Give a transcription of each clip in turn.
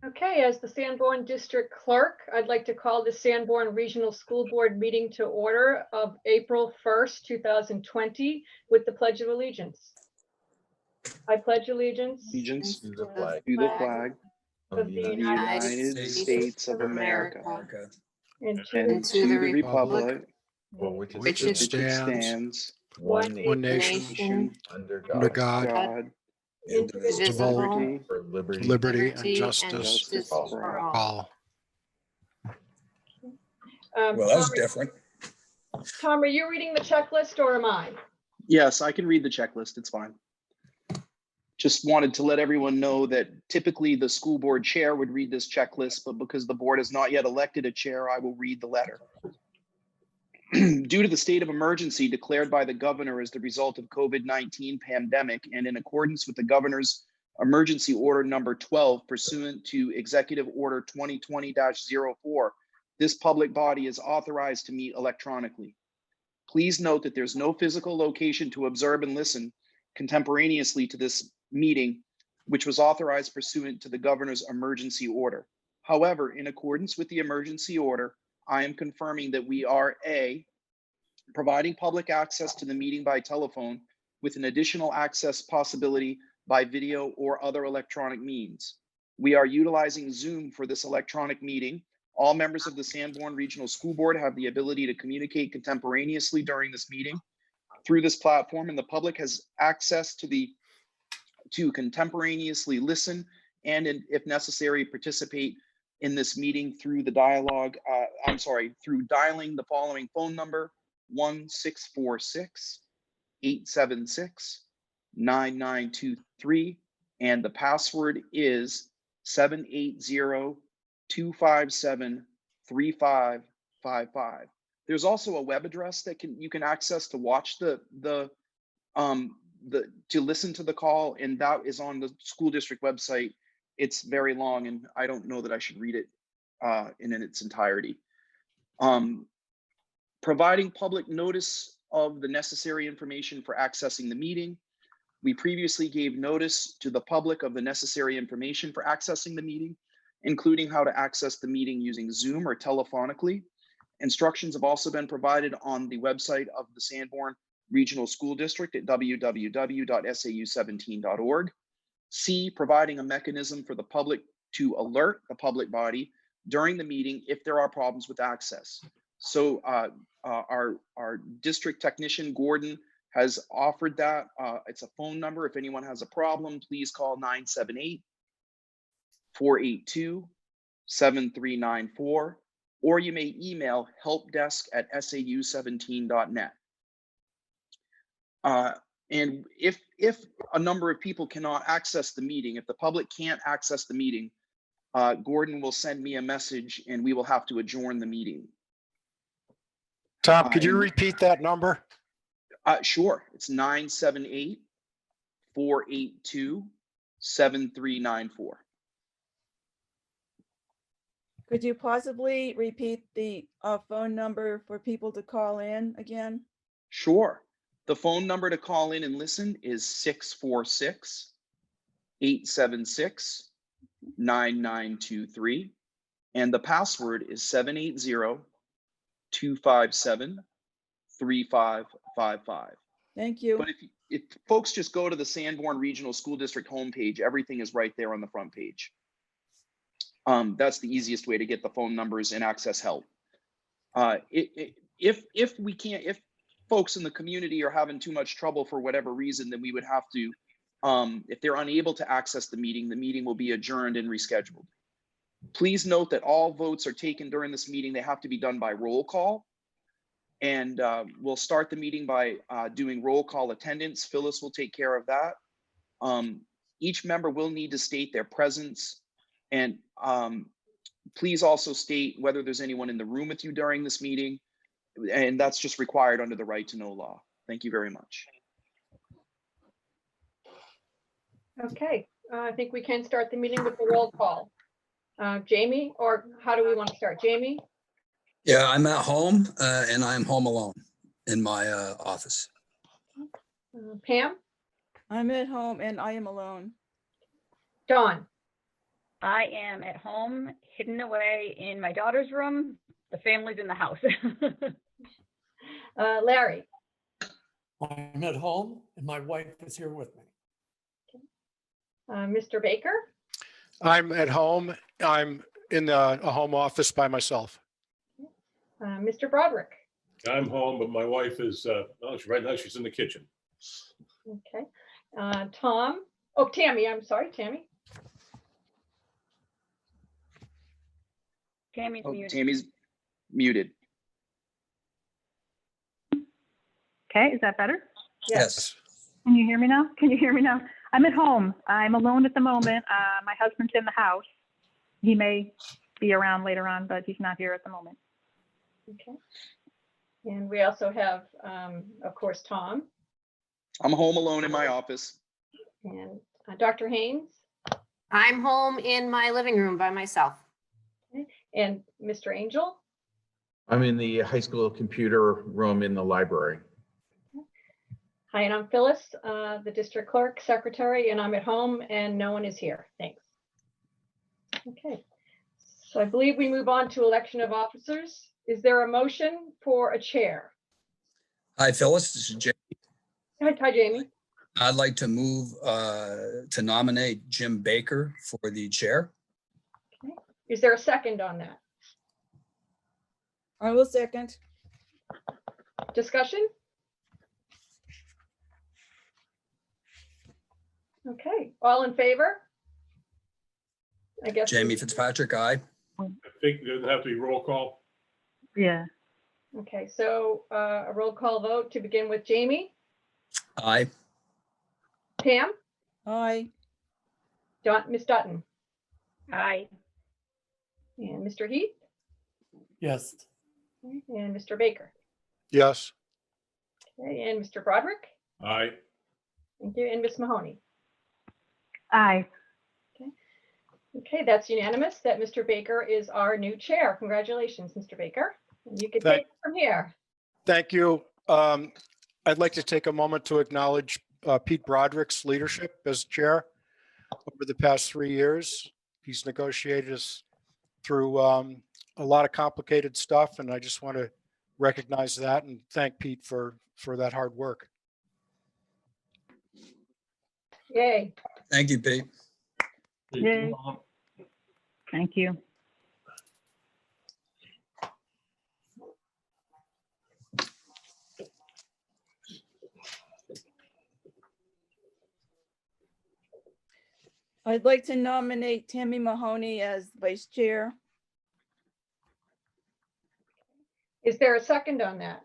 Okay, as the Sanborn District Clerk, I'd like to call the Sanborn Regional School Board meeting to order of April 1st, 2020 with the Pledge of Allegiance. I pledge allegiance To the flag to the flag of the United States of America and and to the republic for which which it it stands, one one nation, under under God, God, indivisible, liberty, for liberty, liberty and and justice justice for for for all. all. Well, that was different. Tom, are you reading the checklist or am I? Yes, I can read the checklist. It's fine. Just wanted to let everyone know that typically the school board chair would read this checklist, but because the board has not yet elected a chair, I will read the letter. Due to the state of emergency declared by the governor as the result of COVID-19 pandemic and in accordance with the governor's emergency order number 12 pursuant to executive order 2020-04, this public body is authorized to meet electronically. Please note that there's no physical location to observe and listen contemporaneously to this meeting, which was authorized pursuant to the governor's emergency order. However, in accordance with the emergency order, I am confirming that we are A, providing public access to the meeting by telephone with an additional access possibility by video or other electronic means. We are utilizing Zoom for this electronic meeting. All members of the Sanborn Regional School Board have the ability to communicate contemporaneously during this meeting through this platform, and the public has access to contemporaneously listen and, if necessary, participate in this meeting through the dialogue. Through dialing the following phone number: 1-646-876-9923, and the password is 780-257-3555. There's also a web address that you can access to watch to listen to the call, and that is on the school district website. It's very long, and I don't know that I should read it in its entirety. Providing public notice of the necessary information for accessing the meeting. We previously gave notice to the public of the necessary information for accessing the meeting, including how to access the meeting using Zoom or telephonically. Instructions have also been provided on the website of the Sanborn Regional School District at www.sau17.org. C, providing a mechanism for the public to alert the public body during the meeting if there are problems with access. So our district technician, Gordon, has offered that. It's a phone number. If anyone has a problem, please call 978-482-7394, or you may email helpdesk@sau17.net. And if a number of people cannot access the meeting, if the public can't access the meeting, Gordon will send me a message and we will have to adjourn the meeting. Tom, could you repeat that number? Sure. It's 978-482-7394. Could you possibly repeat the phone number for people to call in again? Sure. The phone number to call in and listen is 646-876-9923. And the password is 780-257-3555. Thank you. But if folks just go to the Sanborn Regional School District homepage, everything is right there on the front page. That's the easiest way to get the phone numbers and access help. If folks in the community are having too much trouble for whatever reason, then we would have to, if they're unable to access the meeting will be adjourned and rescheduled. Please note that all votes are taken during this meeting. They have to be done by roll call. And we'll start the meeting by doing roll call attendance. Phyllis will take care of that. Each member will need to state their presence, and please also state whether there's anyone in the room with you during this meeting, and that's just required under the right to know law. Thank you very much. Okay, I think we can start the meeting with the roll call. Jamie, or how do we want to start? Jamie? Yeah, I'm at home and I'm home alone in my office. Pam? I'm at home and I am alone. Dawn? I am at home, hidden away in my daughter's room. The family's in the house. Larry, I'm at home and my wife is here with me. Mr. Baker, I'm at home. I'm in a home office by myself. Mr. Broderick. I'm home, but my wife is, right now she's in the kitchen. Okay. Tammy, I'm sorry, Tammy. Tammy's Oh, muted. Tammy's muted. Okay, is that better? Yes. Can you hear me now? Can you hear me now? I'm at home. I'm alone at the moment. My husband's in the house. He may be around later on, but he's not here at the moment. Okay. And we also have, of course, Tom I'm home alone in my office. and Dr. Haynes I'm home in my living room by myself. and Mr. Angel. I'm in the high school computer room in the library. Hi, and I'm Phyllis, the district clerk, secretary, and I'm at home and no one is here. Thanks. Okay. So I believe we move on to election of officers. Is there a motion for a chair? Hi, Phyllis. This is Jay. Hi, Jamie. I'd like to move to nominate Jim Baker for the chair. Is there a second on that? I will second. Discussion? Okay, all in favor? I guess. Jamie Fitzpatrick, aye. I think there'll have to be roll call. Yeah. Okay, so a roll call vote to begin with Jamie, Aye. Pam, Aye. Miss Dutton, Aye. and Mr. Heath, Yes, and Mr. Baker. Yes. Okay, and Mr. Broderick. Aye. Thank you, and Miss Mahoney. Aye. Okay, that's unanimous that Mr. Baker is our new chair. Congratulations, Mr. Baker. And you can Thank- take it from here. Thank you. I'd like to take a moment to acknowledge Pete Broderick's leadership as chair over the past 3 years. He's negotiated us through a lot of complicated stuff, and I just want to recognize that and thank Pete for that hard work. Yay. Thank you, Pete. Yay. Thank you. I'd like to nominate Tammy Mahoney as vice chair. Is there a second on that?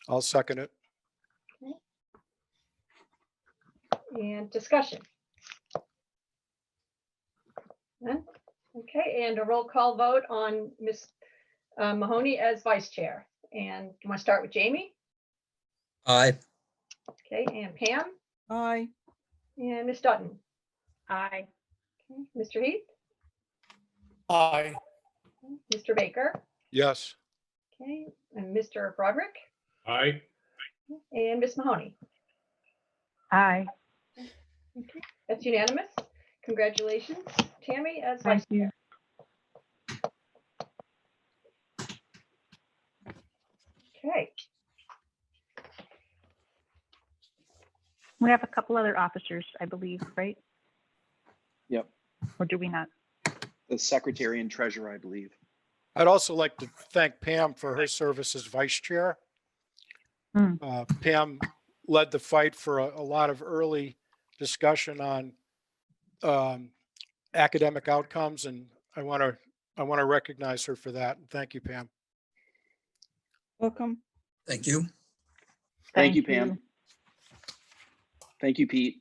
I'll second it. And discussion? None? Okay, and a roll call vote on Miss Mahoney as vice chair. And you want to start with Jamie? Aye. Okay, and Pam Aye. and Miss Dutton. Aye. Okay, Mr. Heath, aye. Mr. Baker, Yes. okay, and Mr. Broderick, Aye. and Miss Mahoney. Aye. Okay, that's unanimous. Congratulations, Tammy, as vice Thank you. chair. Okay, We have a couple other officers, I believe, right? Yep. Or do we not? The secretary and treasurer, I believe. I'd also like to thank Pam for her service as vice chair. Pam led the fight for a lot of early discussion on academic outcomes, and I want to recognize her for that. Thank you, Pam. Welcome. Thank you. Thank you, Pam. Thank you, Pete.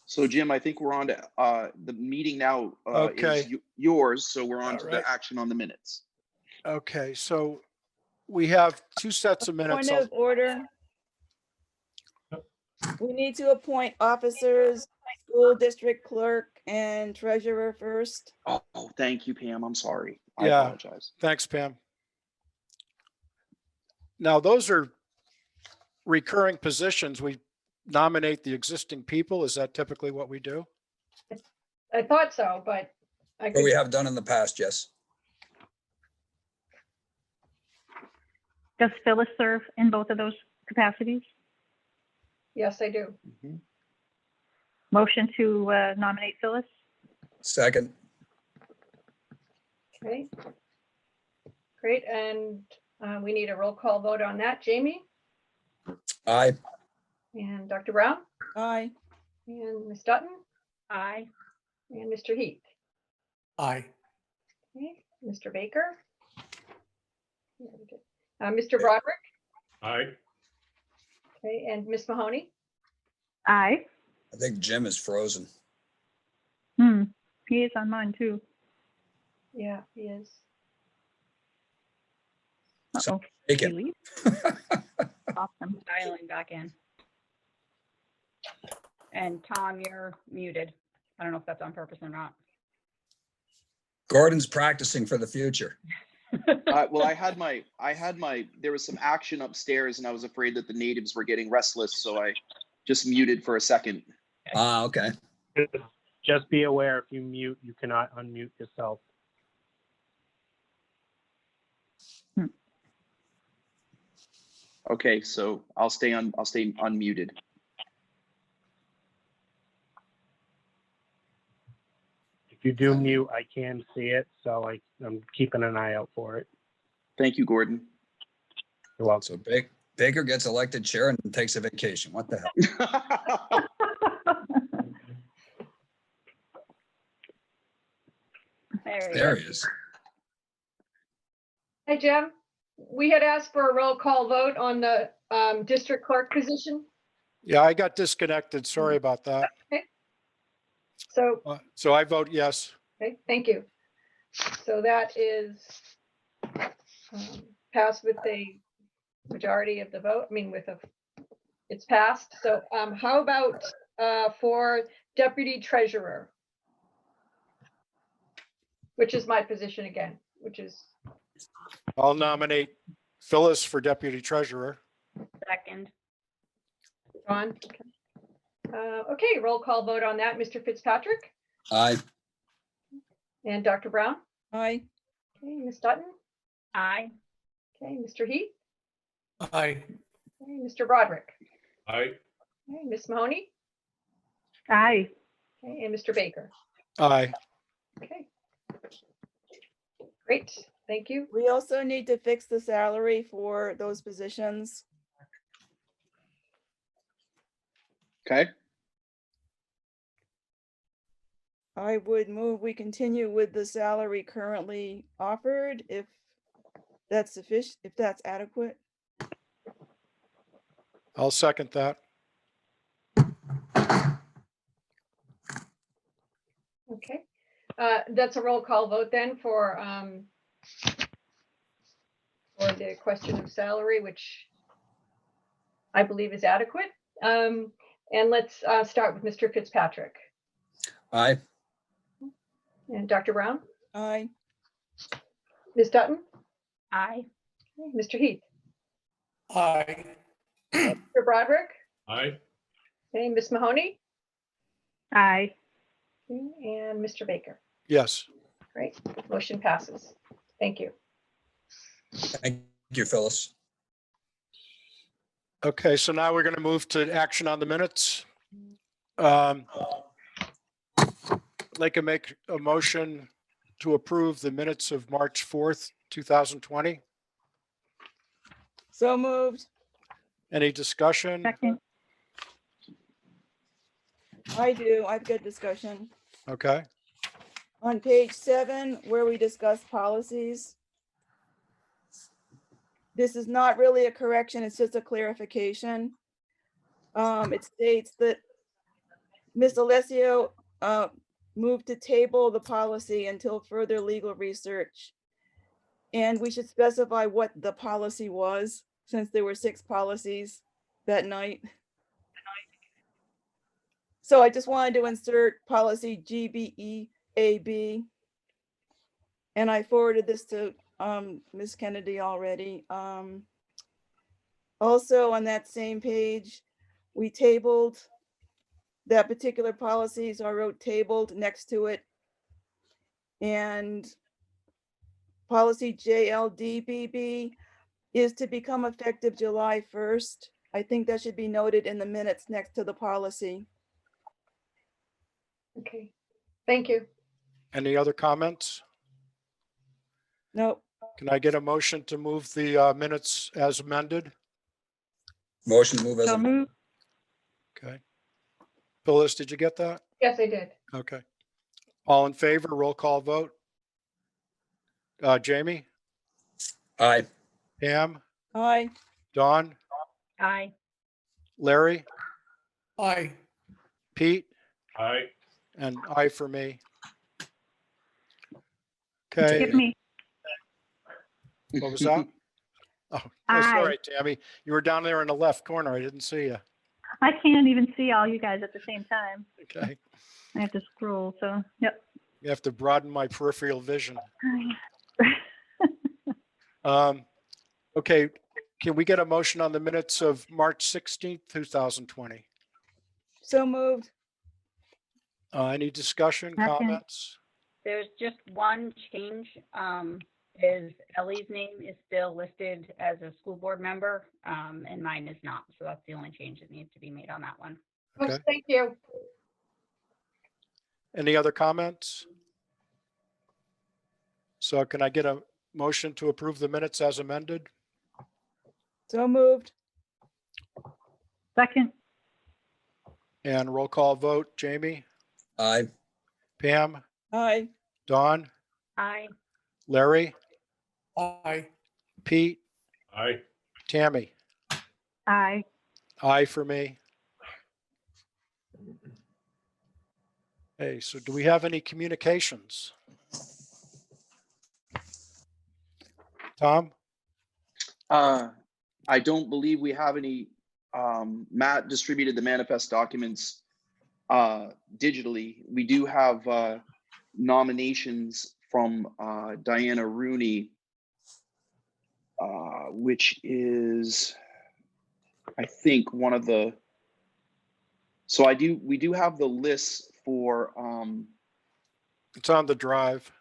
So Jim, I think we're on to the meeting now Okay. is yours. So we're on All to right. the action on the minutes. Okay, so we have 2 sets of minutes. Point of order. We need to appoint officers, school district clerk and treasurer first. Oh, thank you, Pam. I'm sorry. I Yeah. apologize. Thanks, Pam. Now, those are recurring positions, we nominate the existing people. Is that typically what we do? I thought so, but I Or we could, have done in the past, yes. Does Phyllis serve in both of those capacities? yes, I do. Motion to nominate Phyllis? Second, Okay. Great, and we need a roll call vote on that. Jamie aye. and Dr. Brown Aye. and Ms. Dutton Aye. and Mr. Heath. Aye. Okay, Mr. Baker. Mr. Broderick, Aye. okay, and Ms. Mahoney. Aye. I think Jim is frozen. He is on mine too. Yeah, he is. Uh-oh. Take Did it. he leave? Awesome. Dialing back in. And Tom, you're muted. I don't know if that's on purpose or not. Gordon's practicing for the future. Well, there was some action upstairs and I was afraid that the natives were getting restless, so I just muted for a second. Ah, okay. Just be aware, if you mute, you cannot unmute yourself. Okay, so I'll stay unmuted. If you do mute, I can see it, so I'm keeping an eye out for it. Thank you, Gordon. You're welcome. So Baker gets elected chair and takes a vacation. What the hell? There he is. Hey, Jim, we had asked for a roll call vote on the district clerk position. Yeah, I got disconnected. Sorry about that. So, So I vote yes. okay, thank you. So that is passed with a majority of the vote. I mean, it's passed. So how about for deputy treasurer? Which is my position again, which is, I'll nominate Phyllis for deputy treasurer. Second. John. Okay, roll call vote on that. Mr. Fitzpatrick Aye. and Dr. Brown. Aye. Okay, Ms. Dutton. Aye. Okay, Mr. Heath. Aye. Okay, Mr. Broderick. Aye. Okay, Ms. Mahoney. Aye. Okay, and Mr. Baker. Aye. Okay. Great, thank you. We also need to fix the salary for those positions. Okay, I would move we continue with the salary currently offered if that's sufficient, if that's adequate. I'll second that. Okay, that's a roll call vote then for the question of salary, which I believe is adequate. And let's start with Mr. Fitzpatrick Aye. and Dr. Brown, Aye. Ms. Dutton, Aye. Mr. Heath, Aye. Mr. Broderick, Aye. okay, Ms. Mahoney, Aye. and Mr. Baker. Yes. Great, motion passes. Thank you. Thank you, Phyllis. Okay, so now we're going to move to action on the minutes. Like to make a motion to approve the minutes of March 4th, 2020. So moved. Any discussion? Second. I do. I've got discussion. Okay, On page 7, where we discuss policies. This is not really a correction, it's just a clarification. It states that Ms. Alessio moved to table the policy until further legal research. And we should specify what the policy was, since there were 6 policies that night. So I just wanted to insert policy GBEAB. And I forwarded this to Ms. Kennedy already. Also, on that same page, we tabled that particular policy, so I wrote tabled next to it. And policy JLDBB is to become effective July 1st. I think that should be noted in the minutes next to the policy. Okay, thank you. Any other comments? Nope. Can I get a motion to move the minutes as amended? Motion to move as So a, moved. Okay. Phyllis, did you get that? Yes, I did. Okay. All in favor, roll call vote. Jamie, aye. Pam, Aye. Dawn, Aye. Larry, Aye. Pete, Aye. and I for me. Give Okay, me, what was that? Oh, that's all right, Tammy. You were down there in the left corner. I didn't see you. I can't even see all you guys at the same time. Okay. I have to scroll, so, yep. You have to broaden my peripheral vision. Aye. Okay, can we get a motion on the minutes of March 16th, 2020? So moved. Any discussion, Second. comments? There's just one change. Is Ellie's name is still listed as a school board member, and mine is not. So that's the only change that needs to be made on that one. Okay. Oh, thank you. Any other comments? So can I get a motion to approve the minutes as amended? So moved. Second, And roll call vote, Jamie, Aye. Pam, Aye. Dawn, Aye. Larry, Aye. Pete, Aye. Tammy. aye. Aye for me. Hey, so do we have any communications? Tom? I don't believe we have any. Matt distributed the manifest documents digitally. We do have nominations from Diana Rooney, which is, I think, one of the. So we do have the list for. It's on the drive,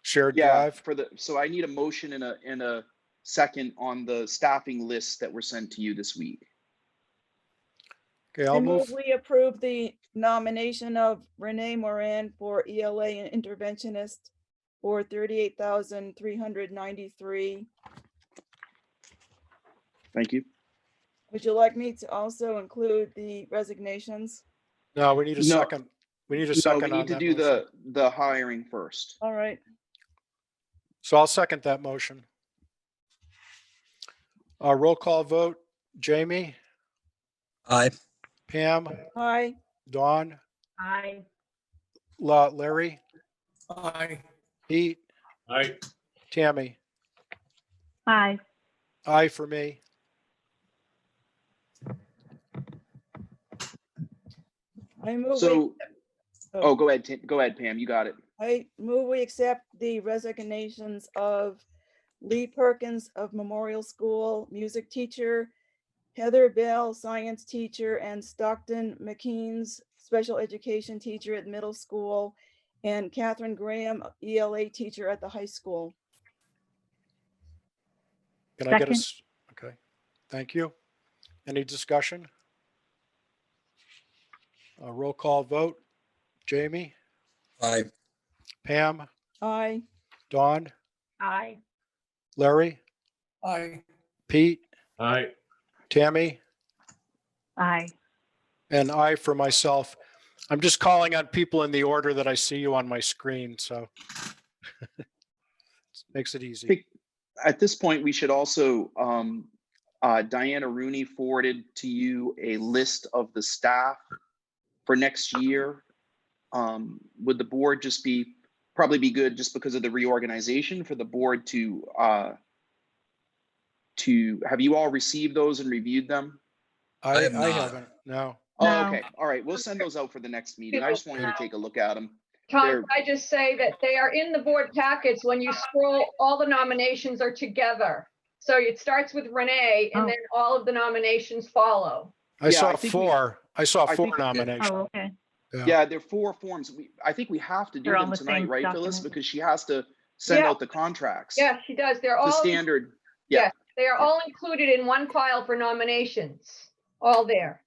shared Yeah, drive. so I need a motion and a second on the staffing lists that were sent to you this week. Okay, I I'll move move. we approve the nomination of Renee Moran for ELA and interventionist for $38,393. Thank you. Would you like me to also include the resignations? No, we need a No. second. We need a No, second we on need to that do motion. the hiring first. All right. So I'll second that motion. Roll call vote, Jamie, Aye. Pam, Aye. Dawn, Aye. Larry, Aye. Pete, Aye. Tammy. Aye. Aye for me. I move we, So, go ahead, Pam, you got it. I move we accept the resignations of Lee Perkins of Memorial School, music teacher, Heather Bell, science teacher, and Stockton McKean's special education teacher at middle school, and Catherine Graham, ELA teacher at the high school. Can I get Second. Okay, thank you. Any discussion? Roll call vote, Jamie, Aye. Pam, Aye. Dawn, Aye. Larry, Aye. Pete, Aye. Tammy, Aye. and I for myself. I'm just calling on people in the order that I see you on my screen, so makes it easy. At this point, we should also, Diana Rooney forwarded to you a list of the staff for next year. Would the board just probably be good, just because of the reorganization, for the board to have you all received those and reviewed them? I have I not. haven't, no. Oh, No. okay. All right. We'll send those out for the next meeting. I just wanted to take a look at them. Tom, They're- can I just say that they are in the board packets. When you scroll, all the nominations are together. So it starts with Renee and Oh. then all of the nominations follow. I Yeah, saw I think we- four. I saw I four think- nominations. Oh, okay. Yeah, there are 4 forms. I think we have to do They're on them the tonight, same right, Phyllis? document. Because she has to send Yeah. out the contracts. Yeah, she does. They're The all, standard, yeah. yes, they are all included in one file for nominations, all there.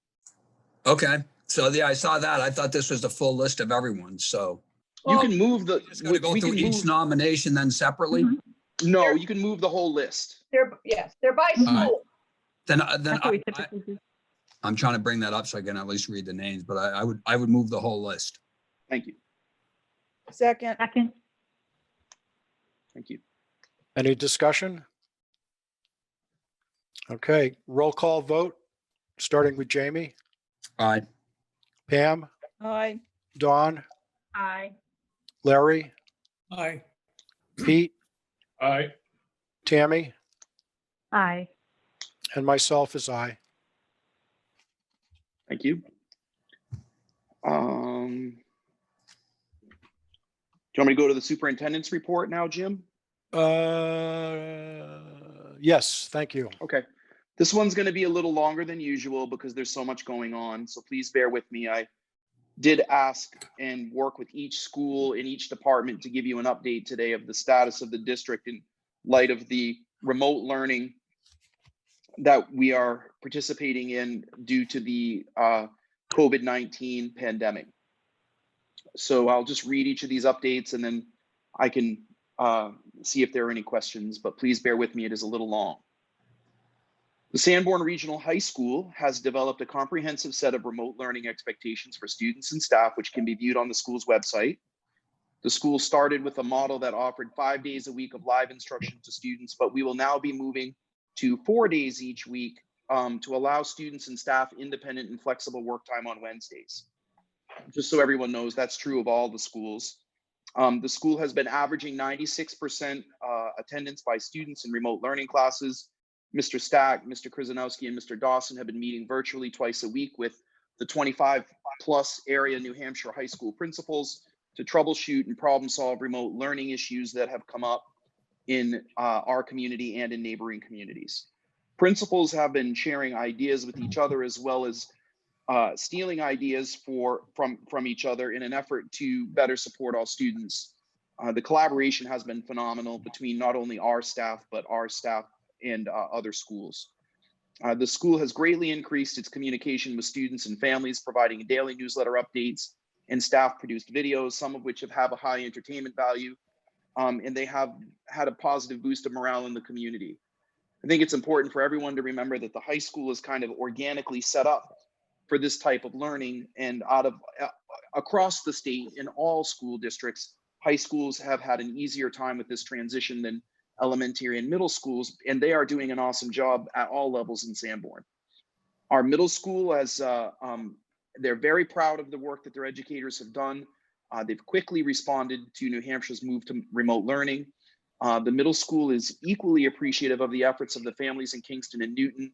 Okay, so yeah, I saw that. I thought this was the full list of everyone, so. You Well, can move the, Just gonna go we through can each move, nomination then separately? Mhm. no, you can move the whole list. They're by Mhm. school. Then That's what we typically do. I'm trying to bring that up so I can at least read the names, but I would move the whole list. Thank you, Second, Second, thank you. Any discussion? Okay, roll call vote, starting with Jamie, Aye. Pam, aye. Dawn, Aye. Larry, Aye. Pete, Aye. Tammy, aye. and myself is aye. Thank you. Do you want me to go to the superintendent's report now, Jim? Yes, thank you. Okay. This one's going to be a little longer than usual because there's so much going on. So please bear with me. I did ask and work with each school in each department to give you an update today of the status of the district in light of the remote learning that we are participating in due to the COVID-19 pandemic. So I'll just read each of these updates and then I can see if there are any questions, but please bear with me, it is a little long. The Sanborn Regional High School has developed a comprehensive set of remote learning expectations for students and staff, which can be viewed on the school's website. The school started with a model that offered 5 days a week of live instruction to students, but we will now be moving to 4 days each week to allow students and staff independent and flexible work time on Wednesdays. Just so everyone knows, that's true of all the schools. The school has been averaging 96% attendance by students in remote learning classes. Mr. Stack, Mr. Krzyzanowski, and Mr. Dawson have been meeting virtually twice a week with the 25 plus area New Hampshire high school principals to troubleshoot and problem solve remote learning issues that have come up in our community and in neighboring communities. Principals have been sharing ideas with each other as well as stealing ideas from each other in an effort to better support all students. The collaboration has been phenomenal between not only our staff, but our staff and other schools. The school has greatly increased its communication with students and families, providing daily newsletter updates and staff-produced videos, some of which have a high entertainment value, and they have had a positive boost of morale in the community. I think it's important for everyone to remember that the high school is kind of organically set up for this type of learning, and across the state in all school districts, high schools have had an easier time with this transition than elementary and middle schools, and they are doing an awesome job at all levels in Sanborn. Our middle school, they're very proud of the work that their educators have done. They've quickly responded to New Hampshire's move to remote learning. The middle school is equally appreciative of the efforts of the families in Kingston and Newton.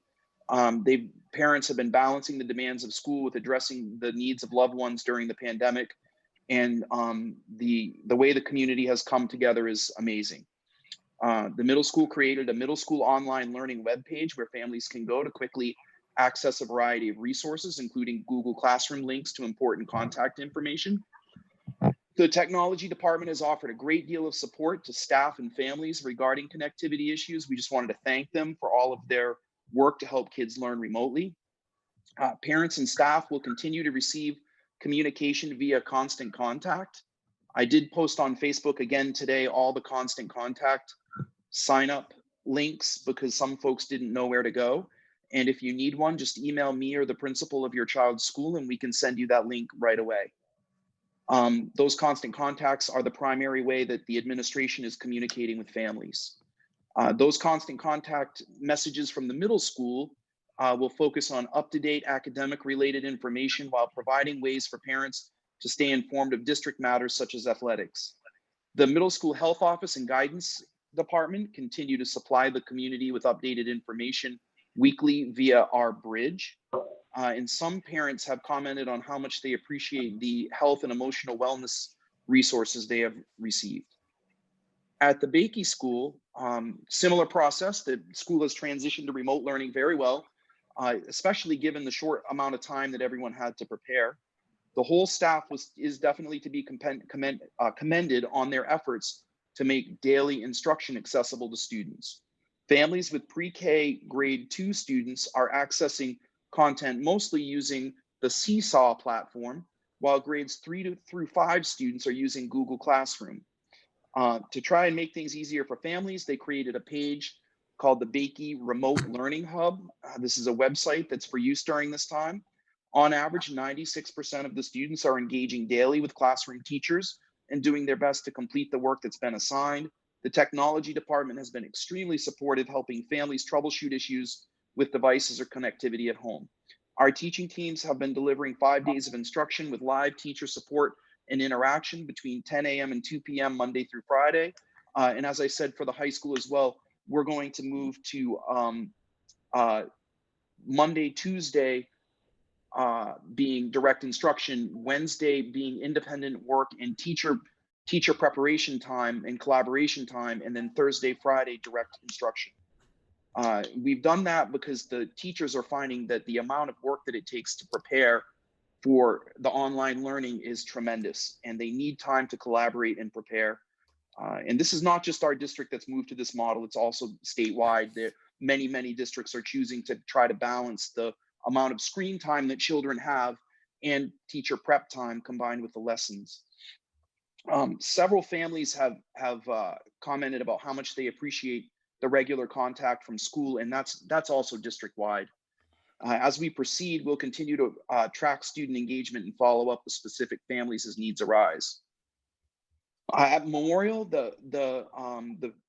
Parents have been balancing the demands of school with addressing the needs of loved ones during the pandemic. And the way the community has come together is amazing. The middle school created a middle school online learning webpage where families can go to quickly access a variety of resources, including Google Classroom links to important contact information. The technology department has offered a great deal of support to staff and families regarding connectivity issues. We just wanted to thank them for all of their work to help kids learn remotely. Parents and staff will continue to receive communication via Constant Contact. I did post on Facebook again today all the Constant Contact sign up links because some folks didn't know where to go. And if you need one, just email me or the principal of your child's school and we can send you that link right away. Those constant contacts are the primary way that the administration is communicating with families. Those constant contact messages from the middle school will focus on up-to-date academic related information while providing ways for parents to stay informed of district matters such as athletics. The middle school health office and guidance department continue to supply the community with updated information weekly via our bridge. And some parents have commented on how much they appreciate the health and emotional wellness resources they have received. At the Bakey School, similar process. The school has transitioned to remote learning very well, especially given the short amount of time that everyone had to prepare. The whole staff is definitely to be commended on their efforts to make daily instruction accessible to students. Families with pre-K grade 2 students are accessing content mostly using the Seesaw platform, while grades 3 through 5 students are using Google Classroom. To try and make things easier for families, they created a page called the Bakey Remote Learning Hub. This is a website that's for use during this time. On average, 96% of the students are engaging daily with classroom teachers and doing their best to complete the work that's been assigned. The technology department has been extremely supportive, helping families troubleshoot issues with devices or connectivity at home. Our teaching teams have been delivering 5 days of instruction with live teacher support and interaction between 10 a.m. and 2 p.m. Monday through Friday. And as I said, for the high school as well, we're going to move to Monday, Tuesday being direct instruction, Wednesday being independent work and teacher preparation time and collaboration time, and then Thursday, Friday, direct instruction. We've done that because the teachers are finding that the amount of work that it takes to prepare for the online learning is tremendous, and they need time to collaborate and prepare. And this is not just our district that's moved to this model, it's also statewide. There, many districts are choosing to try to balance the amount of screen time that children have and teacher prep time combined with the lessons. Several families have commented about how much they appreciate the regular contact from school, and that's also district-wide. As we proceed, we'll continue to track student engagement and follow up with specific families as needs arise. At Memorial,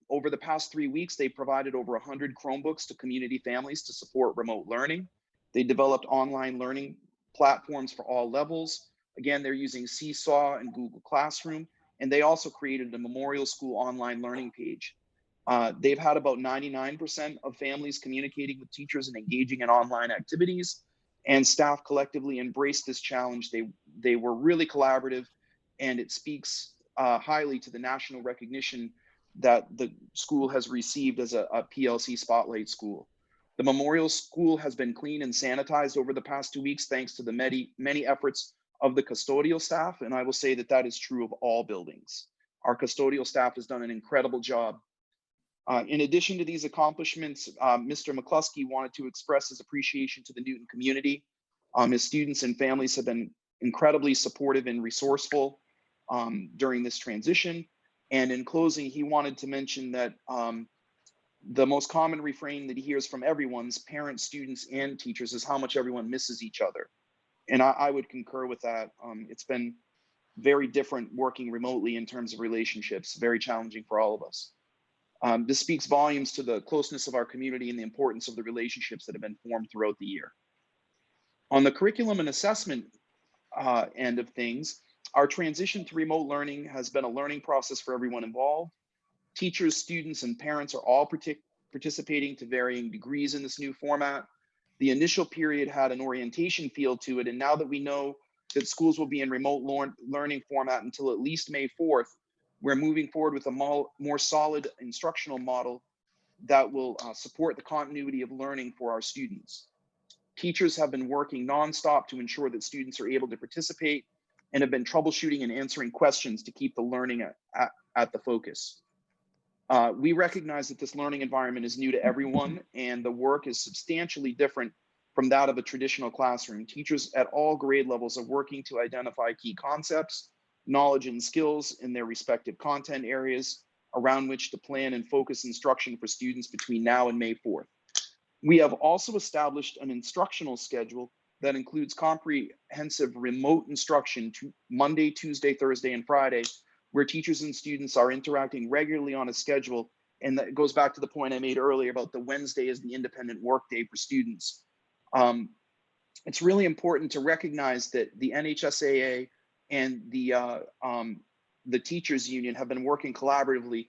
over the past 3 weeks, they provided over 100 Chromebooks to community families to support remote learning. They developed online learning platforms for all levels. Again, they're using Seesaw and Google Classroom, and they also created the Memorial School online learning page. They've had about 99% of families communicating with teachers and engaging in online activities, and staff collectively embraced this challenge. They were really collaborative, and it speaks highly to the national recognition that the school has received as a PLC Spotlight school. The Memorial School has been cleaned and sanitized over the past 2 weeks, thanks to the many efforts of the custodial staff, and I will say that that is true of all buildings. Our custodial staff has done an incredible job. In addition to these accomplishments, Mr. McCluskey wanted to express his appreciation to the Newton community. His students and families have been incredibly supportive and resourceful during this transition. And in closing, he wanted to mention that the most common refrain that he hears from everyone's parents, students, and teachers is how much everyone misses each other. And I would concur with that. It's been very different working remotely in terms of relationships, very challenging for all of us. This speaks volumes to the closeness of our community and the importance of the relationships that have been formed throughout the year. On the curriculum and assessment end of things, our transition to remote learning has been a learning process for everyone involved. Teachers, students, and parents are all participating to varying degrees in this new format. The initial period had an orientation feel to it, and now that we know that schools will be in remote learning format until at least May 4th, we're moving forward with a more solid instructional model that will support the continuity of learning for our students. Teachers have been working nonstop to ensure that students are able to participate and have been troubleshooting and answering questions to keep the learning at the focus. We recognize that this learning environment is new to everyone, and the work is substantially different from that of a traditional classroom. Teachers at all grade levels are working to identify key concepts, knowledge, and skills in their respective content areas around which to plan and focus instruction for students between now and May 4th. We have also established an instructional schedule that includes comprehensive remote instruction to Monday, Tuesday, Thursday, and Friday, where teachers and students are interacting regularly on a schedule. And that goes back to the point I made earlier about the Wednesday as the independent work day for students. It's really important to recognize that the NHSAA and the teachers union have been working collaboratively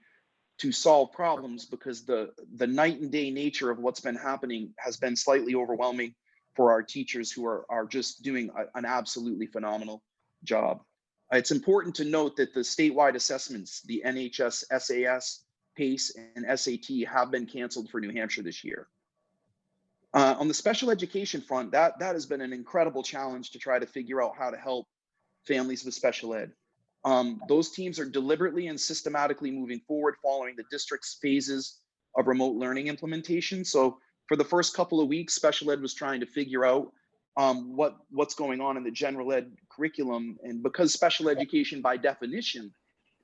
to solve problems, because the night and day nature of what's been happening has been slightly overwhelming for our teachers, who are just doing an absolutely phenomenal job. It's important to note that the statewide assessments, the NHS, SAS, PACE, and SAT have been canceled for New Hampshire this year. On the special education front, that has been an incredible challenge to try to figure out how to help families with special ed. Those teams are deliberately and systematically moving forward following the district's phases of remote learning implementation. So for the first couple of weeks, special ed was trying to figure out what's going on in the general ed curriculum. And because special education by definition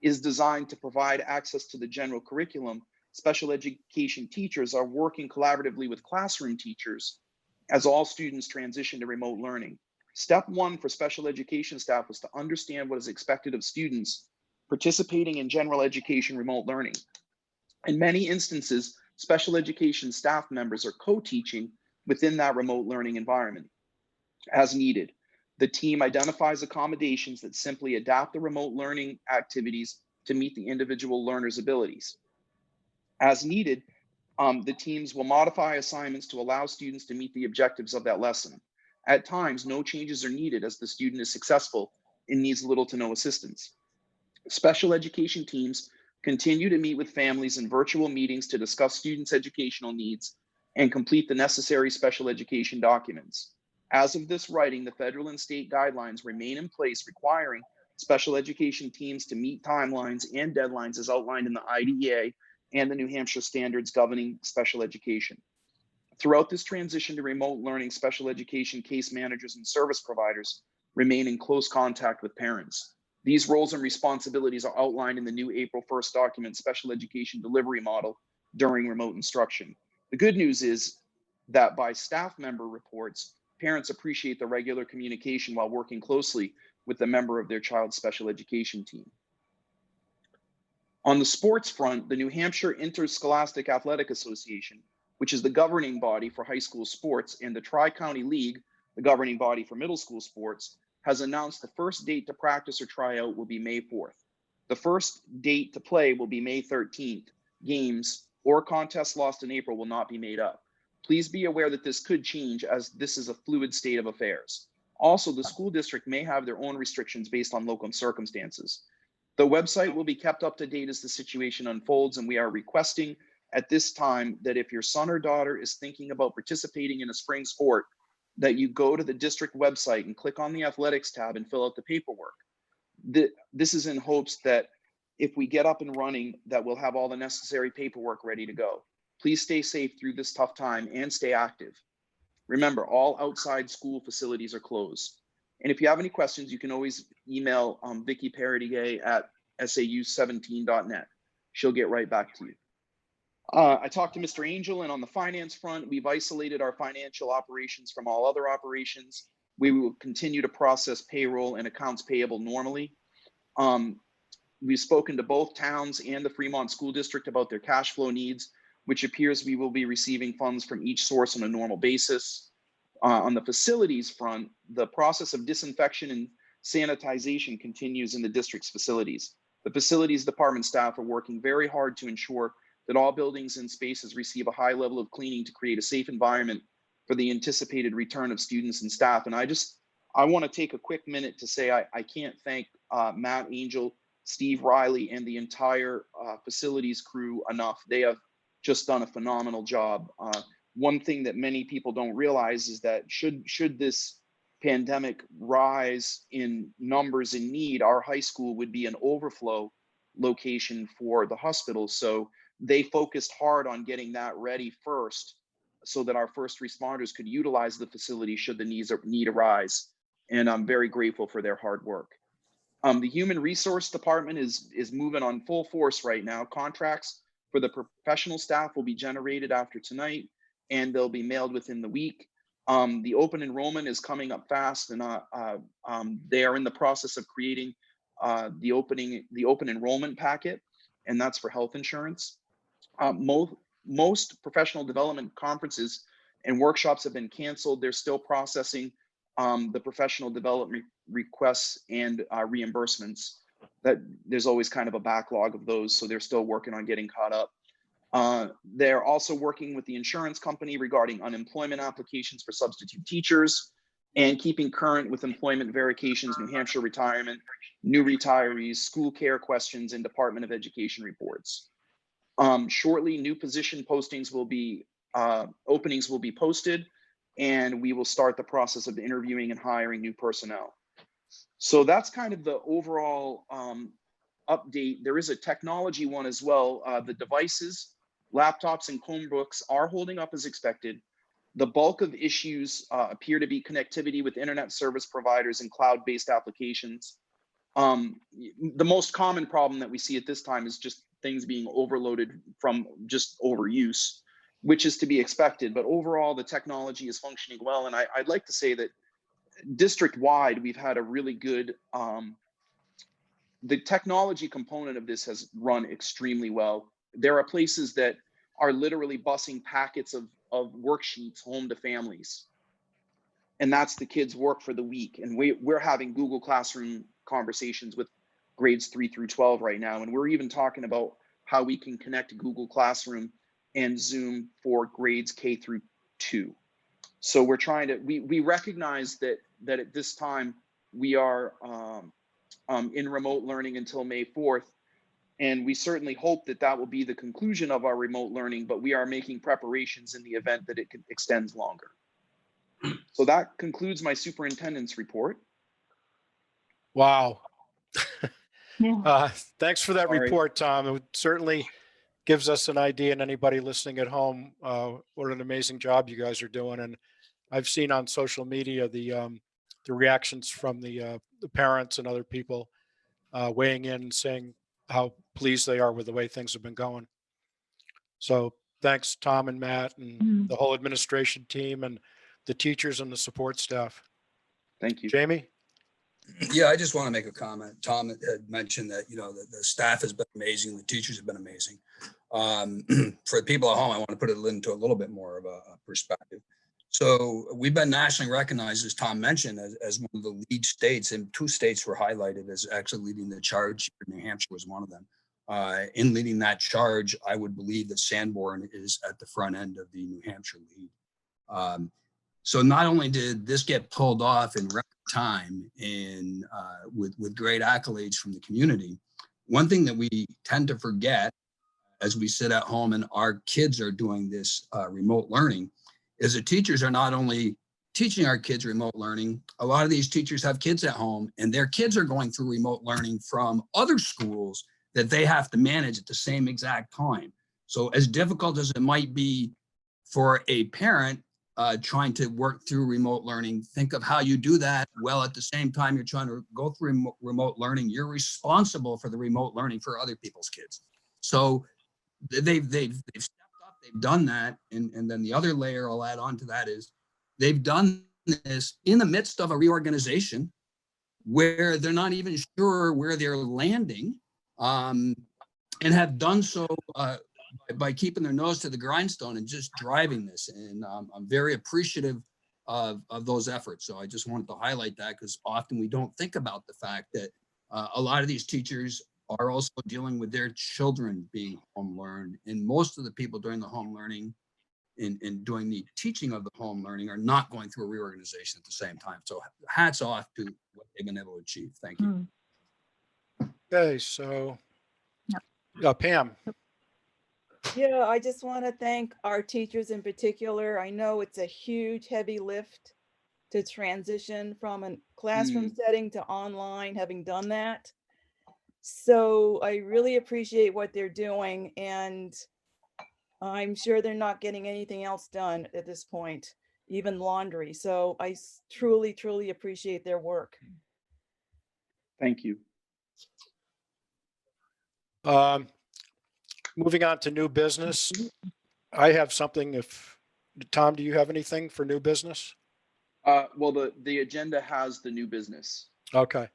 is designed to provide access to the general curriculum, special education teachers are working collaboratively with classroom teachers as all students transition to remote learning. Step one for special education staff was to understand what is expected of students participating in general education remote learning. In many instances, special education staff members are co-teaching within that remote learning environment as needed. The team identifies accommodations that simply adapt the remote learning activities to meet the individual learner's abilities. As needed, the teams will modify assignments to allow students to meet the objectives of that lesson. At times, no changes are needed as the student is successful and needs little to no assistance. Special education teams continue to meet with families in virtual meetings to discuss students' educational needs and complete the necessary special education documents. As of this writing, the federal and state guidelines remain in place requiring special education teams to meet timelines and deadlines as outlined in the IDEA and the New Hampshire standards governing special education. Throughout this transition to remote learning, special education case managers and service providers remain in close contact with parents. These roles and responsibilities are outlined in the new April 1st document, Special Education Delivery Model during remote instruction. The good news is that by staff member reports, parents appreciate the regular communication while working closely with the member of their child's special education team. On the sports front, the New Hampshire Interscholastic Athletic Association, which is the governing body for high school sports, and the Tri-County League, the governing body for middle school sports, has announced the first date to practice or try out will be May 4th. The first date to play will be May 13th. Games or contests lost in April will not be made up. Please be aware that this could change as this is a fluid state of affairs. Also, the school district may have their own restrictions based on local circumstances. The website will be kept up to date as the situation unfolds, and we are requesting at this time that if your son or daughter is thinking about participating in a spring sport, that you go to the district website and click on the athletics tab and fill out the paperwork. This is in hopes that if we get up and running, that we'll have all the necessary paperwork ready to go. Please stay safe through this tough time and stay active. Remember, all outside school facilities are closed. And if you have any questions, you can always email Vicki Paradier at sau17.net. She'll get right back to you. I talked to Mr. Angel, and on the finance front, we've isolated our financial operations from all other operations. We will continue to process payroll and accounts payable normally. We've spoken to both towns and the Fremont School District about their cash flow needs, which appears we will be receiving funds from each source on a normal basis. On the facilities front, the process of disinfection and sanitization continues in the district's facilities. The facilities department staff are working very hard to ensure that all buildings and spaces receive a high level of cleaning to create a safe environment for the anticipated return of students and staff. And I want to take a quick minute to say I can't thank Matt Angel, Steve Riley, and the entire facilities crew enough. They have just done a phenomenal job. One thing that many people don't realize is that should this pandemic rise in numbers in need, our high school would be an overflow location for the hospital. So they focused hard on getting that ready first so that our first responders could utilize the facility should the need arise. And I'm very grateful for their hard work. The Human Resource Department is moving on full force right now. Contracts for the professional staff will be generated after tonight, and they'll be mailed within the week. The open enrollment is coming up fast, and they are in the process of creating the open enrollment packet, and that's for health insurance. Most professional development conferences and workshops have been canceled. They're still processing the professional development requests and reimbursements. That there's always kind of a backlog of those, so they're still working on getting caught up. They're also working with the insurance company regarding unemployment applications for substitute teachers. and keeping current with employment verifications, New Hampshire retirement, new retirees, school care questions, and Department of Education reports. Shortly, new position postings will be, openings will be posted, and we will start the process of interviewing and hiring new personnel. So that's kind of the overall update. There is a technology one as well. The devices, laptops and Chromebooks are holding up as expected. The bulk of issues appear to be connectivity with internet service providers and cloud-based applications. The most common problem that we see at this time is just things being overloaded from just overuse, which is to be expected. But overall, the technology is functioning well. And I'd like to say that district-wide, we've had a really good, the technology component of this has run extremely well. There are places that are literally busing packets of worksheets home to families. And that's the kids' work for the week. And we're having Google Classroom conversations with grades 3 through 12 right now. And we're even talking about how we can connect Google Classroom and Zoom for grades K through 2. So we're trying to, we recognize that at this time we are in remote learning until May 4th. And we certainly hope that that will be the conclusion of our remote learning, but we are making preparations in the event that it extends longer. So that concludes my superintendent's report. Wow. Yeah. Thanks for that Sorry. report, Tom. It certainly gives us an idea, and anybody listening at home, what an amazing job you guys are doing. And I've seen on social media the reactions from the parents and other people weighing in and saying how pleased they are with the way things have been going. So thanks, Tom and Matt and the whole administration team and the teachers and the support staff. Thank you. Jamie? Yeah, I just want to make a comment. Tom had mentioned that, the staff has been amazing. The teachers have been amazing. For the people at home, I want to put it into a little bit more of a perspective. So we've been nationally recognized, as Tom mentioned, as one of the lead states, and 2 states were highlighted as actually leading the charge. New Hampshire was one of them. In leading that charge, I would believe that Sanborn is at the front end of the New Hampshire lead. So not only did this get pulled off in record time and with great accolades from the community, one thing that we tend to forget as we sit at home and our kids are doing this remote learning is that teachers are not only teaching our kids remote learning, a lot of these teachers have kids at home and their kids are going through remote learning from other schools that they have to manage at the same exact time. So as difficult as it might be for a parent trying to work through remote learning, think of how you do that. Well, at the same time, you're trying to go through remote learning, you're responsible for the remote learning for other people's kids. So they've stepped up, they've done that. And then the other layer I'll add on to that is they've done this in the midst of a reorganization where they're not even sure where they're landing, and have done so by keeping their nose to the grindstone and just driving this. And I'm very appreciative of those efforts. So I just wanted to highlight that because often we don't think about the fact that a lot of these teachers are also dealing with their children being home learned. And most of the people doing the home learning and doing the teaching of the home learning are not going through a reorganization at the same time. So hats off to what they've been able to achieve. Thank you. Okay, so Pam. Yeah, I just want to thank our teachers in particular. I know it's a huge, heavy lift to transition from a classroom setting to online, having done that. So I really appreciate what they're doing, and I'm sure they're not getting anything else done at this point, even laundry. So I truly, truly appreciate their work. Thank you. Moving on to new business. I have something. Tom, do you have anything for new business? Well, the agenda has the new business. Okay.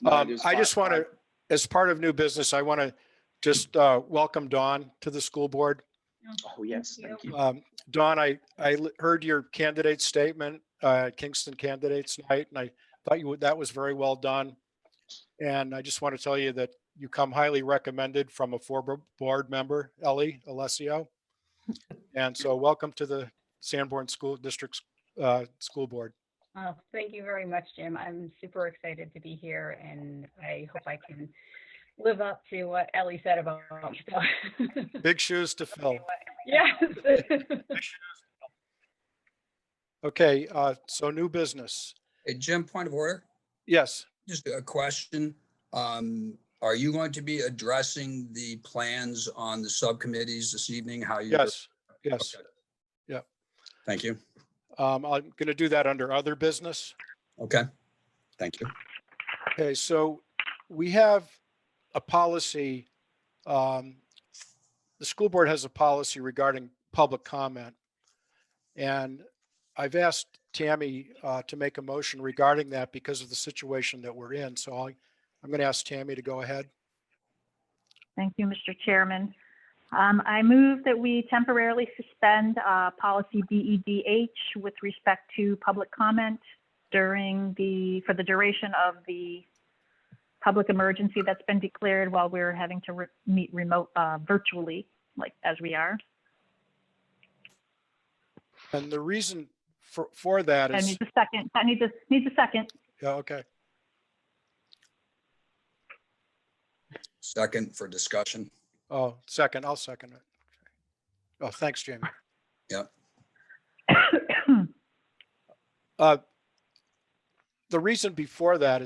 I just want to, as part of new business, I want to just welcome Dawn to the school board. Oh, yes, thank you. Dawn, I heard your candidate statement, Kingston Candidates Night, and I thought that was very well done. And I just want to tell you that you come highly recommended from a former board member, Ellie Alessio. And so welcome to the Sanborn School District School Board. Thank you very much, Jim. I'm super excited to be here, and I hope I can live up to what Ellie said about me. Big shoes to fill. Yes. Okay, so new business. Hey, Jim, point of order, Yes, just a question. Are you going to be addressing the plans on the subcommittees this evening? How you? yes, yes. Okay. Yeah. Thank you. I'm going to do that under other business. Okay, thank you. Okay, so we have a policy. The school board has a policy regarding public comment. And I've asked Tammy to make a motion regarding that because of the situation that we're in. So I'm going to ask Tammy to go ahead. Thank you, Mr. Chairman. I move that we temporarily suspend policy BEDH with respect to public comment for the duration of the public emergency that's been declared while we're having to meet virtually, like as we are. And the reason for that I is, need a second. I need a second. yeah, okay. Second for discussion. Oh, second, I'll second it. Oh, thanks, Jamie. Yep. The reason for that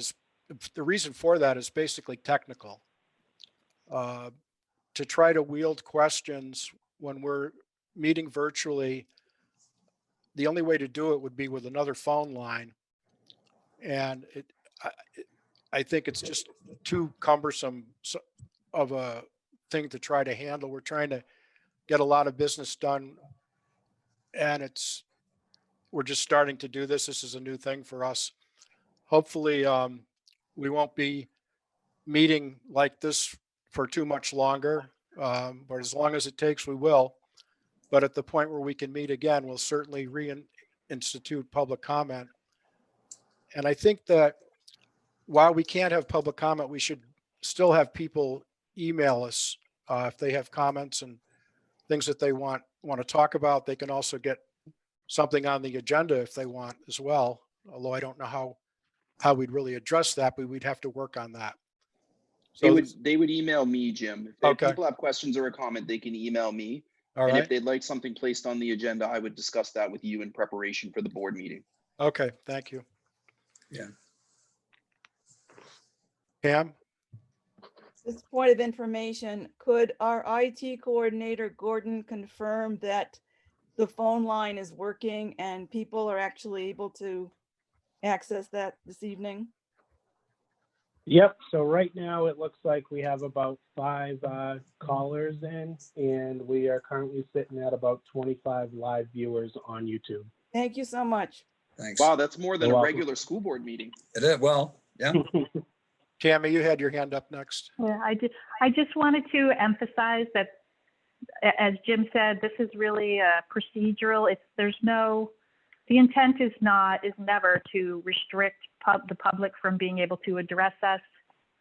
is basically technical. To try to wield questions when we're meeting virtually, the only way to do it would be with another phone line. And I think it's just too cumbersome of a thing to try to handle. We're trying to get a lot of business done, and we're just starting to do this. This is a new thing for us. Hopefully, we won't be meeting like this for too much longer, but as long as it takes, we will. But at the point where we can meet again, we'll certainly reinstitute public comment. And I think that while we can't have public comment, we should still have people email us if they have comments and things that they want to talk about. They can also get something on the agenda if they want as well. Although I don't know how we'd really address that, but we'd have to work on that. So They would email me, Jim. If Okay. people have questions or a comment, they can email me. all And if right. they'd like something placed on the agenda, I would discuss that with you in preparation for the board meeting. Okay, thank you. Yeah. Pam? This point of information, could our IT coordinator, Gordon, confirm that the phone line is working and people are actually able to access that this evening? Yep, so right now it looks like we have about 5 callers in, and we are currently sitting at about 25 live viewers on YouTube. Thank you so much. Thanks. Wow, that's more than You're a welcome. regular school board meeting. It is, well, yeah. Tammy, you had your hand up next. Yeah, I just wanted to emphasize that, as Jim said, this is really procedural. The intent is never to restrict the public from being able to address us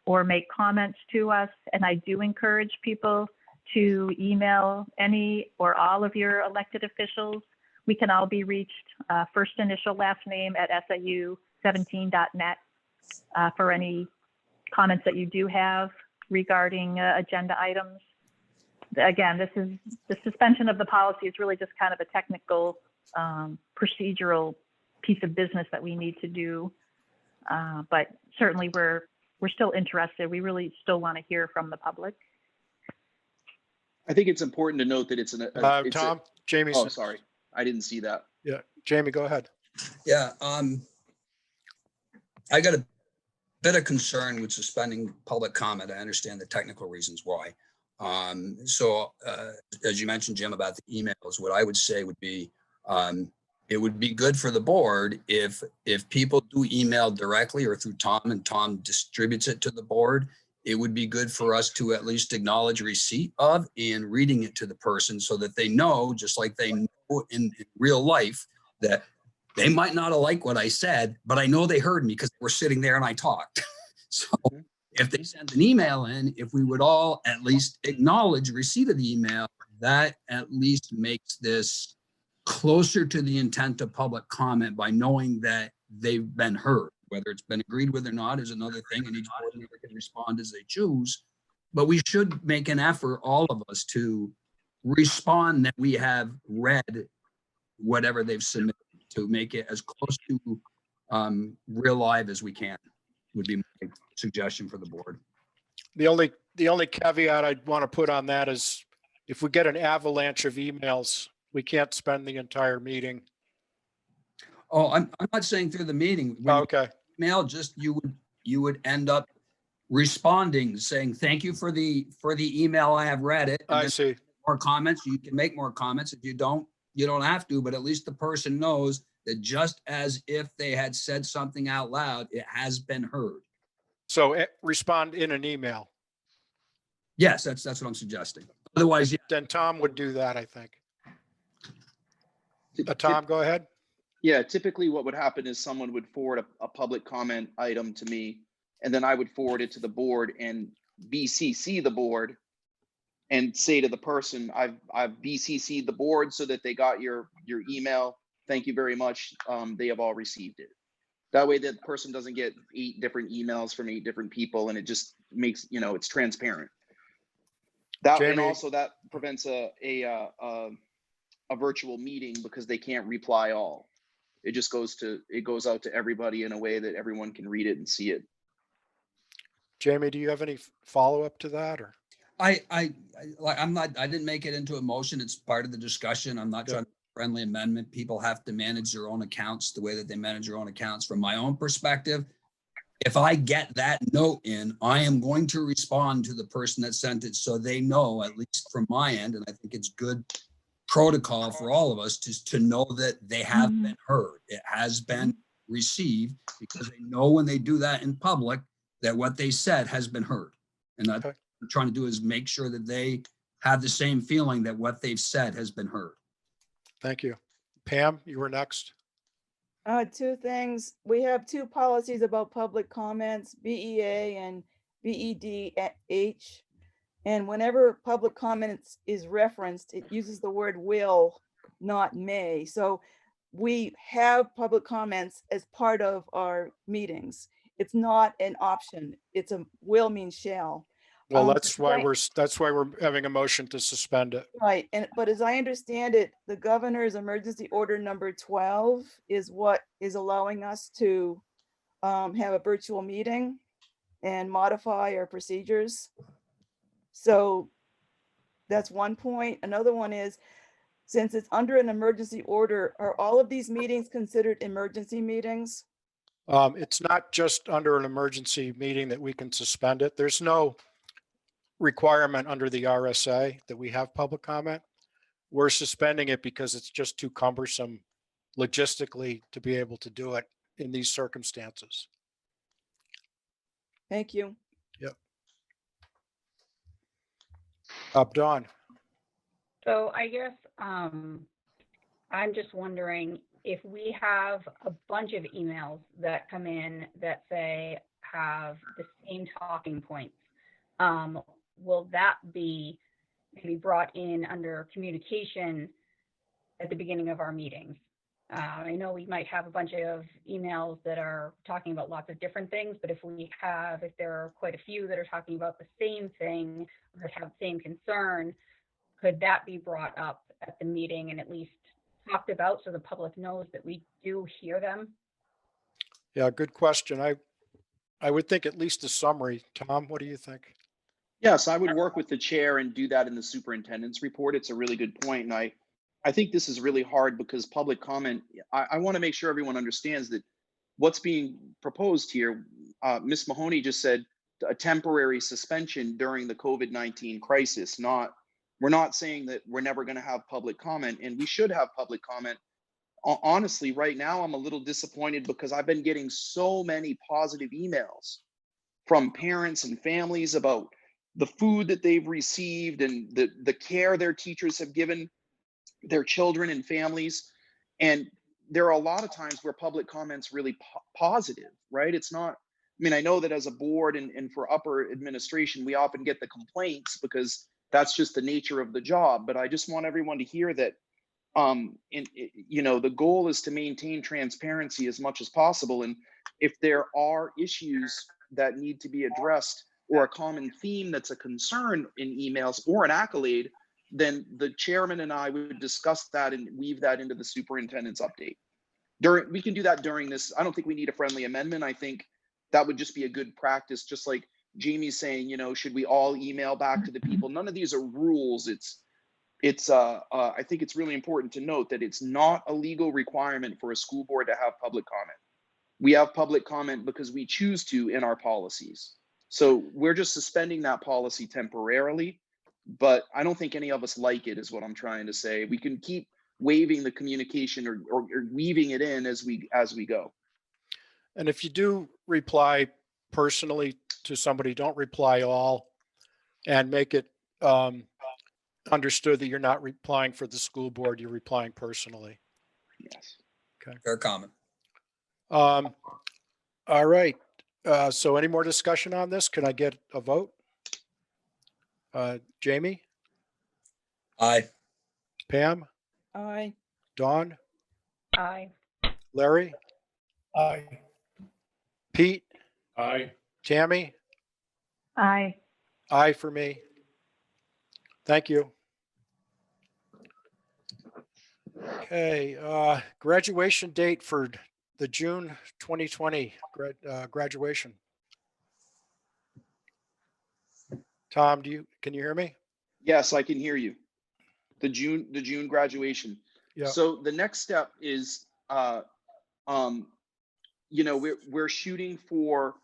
or make comments to us. And I do encourage people to email any or all of your elected officials. We can all be reached, first initial, last name at SIU17.net for any comments that you do have regarding agenda items. Again, the suspension of the policy is really just kind of a technical procedural piece of business that we need to do. But certainly we're still interested. We really still want to hear from the public. I think it's important to note that it's Tom, Jamie. Oh, sorry. I didn't see that. Yeah, Jamie, go ahead. Yeah, I got a bit of concern with suspending public comment. I understand the technical reasons why. As you mentioned, Jim, about the emails, what I would say would be, it would be good for the board if people do email directly or through Tom and Tom distributes it to the board. It would be good for us to at least acknowledge receipt of and reading it to the person so that they know, just like they know in real life, that they might not have liked what I said, but I know they heard me because we're sitting there and I talked. So if they send an email in, if we would all at least acknowledge receipt of the email, that at least makes this closer to the intent of public comment by knowing that they've been heard. Whether it's been agreed with or not is another thing, and each board member can respond as they choose. But we should make an effort, all of us, to respond that we have read whatever they've submitted, to make it as close to real live as we can, would be my suggestion for the board. The only caveat I'd want to put on that is if we get an avalanche of emails, we can't spend the entire meeting. Oh, I'm not saying through the meeting. When Okay. you email, just you would end up responding, saying, thank you for the email. I have read it. And I then see. more comments. You can make more comments. If you don't have to, but at least the person knows that just as if they had said something out loud, it has been heard. So respond in an email. Yes, that's what I'm suggesting. Otherwise, yeah. Then Tom would do that, I think. Tom, go ahead. Yeah, typically what would happen is someone would forward a public comment item to me, and then I would forward it to the board and BCC the board and say to the person, I've BCC'd the board so that they got your email. Thank you very much. They have all received it. That way that person doesn't get 8 different emails from 8 different people, and it just makes, it's transparent. That, and Jamie. also that prevents a virtual meeting because they can't reply all. It just goes out to everybody in a way that everyone can read it and see it. Jamie, do you have any follow-up to that, or? I didn't make it into a motion. It's part of the discussion. I'm not trying to friendly amendment. People have to manage their own accounts the way that they manage their own accounts. From my own perspective, if I get that note in, I am going to respond to the person that sent it so they know, at least from my end, and I think it's good protocol for all of us to know that they have been heard. It has been received, because they know when they do that in public that what they said has been heard. And what I'm trying to do is make sure that they have the same feeling that what they've said has been heard. Thank you. Pam, you were next. 2 things. We have 2 policies about public comments, BEA and BEDH. And whenever public comments is referenced, it uses the word will, not may. So we have public comments as part of our meetings. It's not an option. It's a will means shall. Well, that's why we're having a motion to suspend it. Right. But as I understand it, the governor's emergency order number 12 is what is allowing us to have a virtual meeting and modify our procedures. So that's one point. Another one is, since it's under an emergency order, are all of these meetings considered emergency meetings? It's not just under an emergency meeting that we can suspend it. There's no requirement under the RSA that we have public comment. We're suspending it because it's just too cumbersome logistically to be able to do it in these circumstances. Thank you. Yep. Dawn. So I guess I'm just wondering if we have a bunch of emails that come in that say have the same talking points, will that be maybe brought in under communication at the beginning of our meetings? I know we might have a bunch of emails that are talking about lots of different things, but if there are quite a few that are talking about the same thing or have the same concern, could that be brought up at the meeting and at least talked about so the public knows that we do hear them? Yeah, good question. I would think at least a summary. Tom, what do you think? Yes, I would work with the chair and do that in the superintendent's report. It's a really good point. And I think this is really hard because public comment, I want to make sure everyone understands that what's being proposed here, Ms. Mahoney just said a temporary suspension during the COVID-19 crisis. We're not saying that we're never going to have public comment, and we should have public comment. Honestly, right now, I'm a little disappointed because I've been getting so many positive emails from parents and families about the food that they've received and the care their teachers have given their children and families. And there are a lot of times where public comment's really positive, right? It's not, I know that as a board and for upper administration, we often get the complaints because that's just the nature of the job. But I just want everyone to hear that The goal is to maintain transparency as much as possible. And if there are issues that need to be addressed or a common theme that's a concern in emails or an accolade, then the chairman and I would discuss that and weave that into the superintendent's update. We can do that during this. I don't think we need a friendly amendment. I think that would just be a good practice. Just like Jamie's saying, should we all email back to the people? None of these are rules. I think it's really important to note that it's not a legal requirement for a school board to have public comment. We have public comment because we choose to in our policies. So we're just suspending that policy temporarily, but I don't think any of us like it, is what I'm trying to say. We can keep waiving the communication or weaving it in as we go. And if you do reply personally to somebody, don't reply all, and make it understood that you're not replying for the school board, you're replying personally. Yes. Okay. Fair comment. All right. So any more discussion on this? Can I get a vote? Jamie? Aye. Pam? Aye. Dawn? Aye. Larry? Aye. Pete? Aye. Tammy? Aye. Aye for me. Thank you. Okay, graduation date for the June 2020 graduation. Tom, can you hear me? Yes, I can hear you. The June graduation. Yeah. So the next step is, we're shooting for,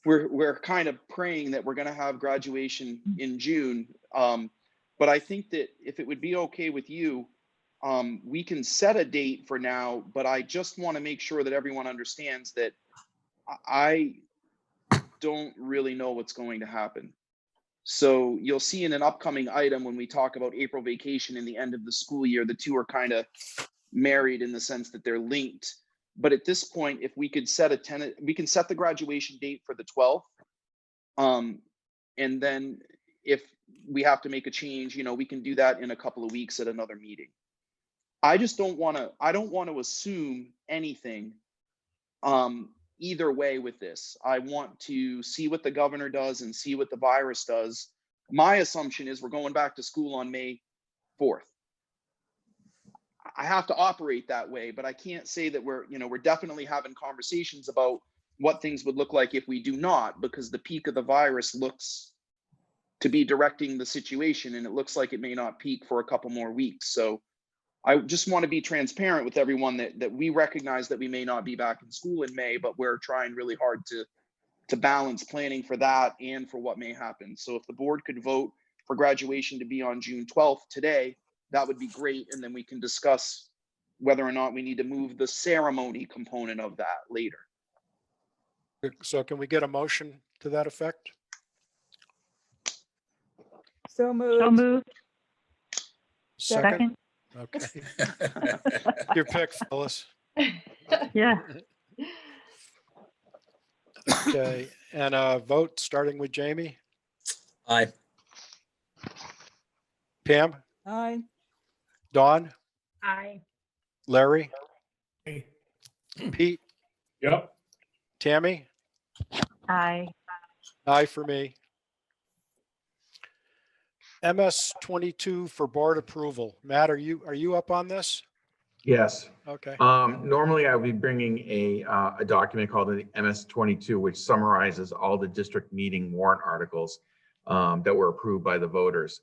we're kind of praying that we're going to have graduation in June. But I think that if it would be okay with you, we can set a date for now, but I just want to make sure that everyone understands that I don't really know what's going to happen. So you'll see in an upcoming item when we talk about April vacation and the end of the school year, the two are kind of married in the sense that they're linked. But at this point, if we could set we can set the graduation date for the 12th. And then if we have to make a change, we can do that in a couple of weeks at another meeting. I don't want to assume anything either way with this. I want to see what the governor does and see what the virus does. My assumption is we're going back to school on May 4th. I have to operate that way, but I can't say that we're definitely having conversations about what things would look like if we do not, because the peak of the virus looks to be directing the situation, and it looks like it may not peak for a couple more weeks. So I just want to be transparent with everyone that we recognize that we may not be back in school in May, but we're trying really hard to balance planning for that and for what may happen. So if the board could vote for graduation to be on June 12th today, that would be great. And then we can discuss whether or not we need to move the ceremony component of that later. So can we get a motion to that effect? So moved. So moved. Second? Okay. Your pick, Phyllis. Yeah. Okay, and a vote starting with Jamie. Aye. Pam? Aye. Dawn? Aye. Larry? Aye. Pete? Yep. Tammy? Aye. Aye for me. MS 22 for board approval. Matt, are you up on this? Yes. Okay. Normally I would be bringing a document called the MS 22, which summarizes all the district meeting warrant articles that were approved by the voters.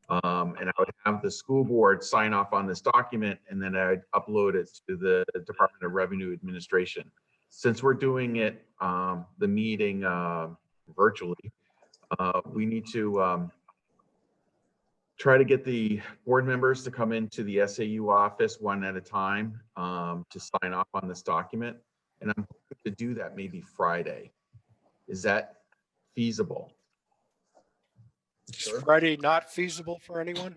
And I would have the school board sign off on this document, and then I'd upload it to the Department of Revenue Administration. Since we're doing it, the meeting virtually, we need to try to get the board members to come into the SAU office one at a time to sign off on this document. And I'm hoping to do that maybe Friday. Is that feasible? Sure. Is Friday not feasible for anyone?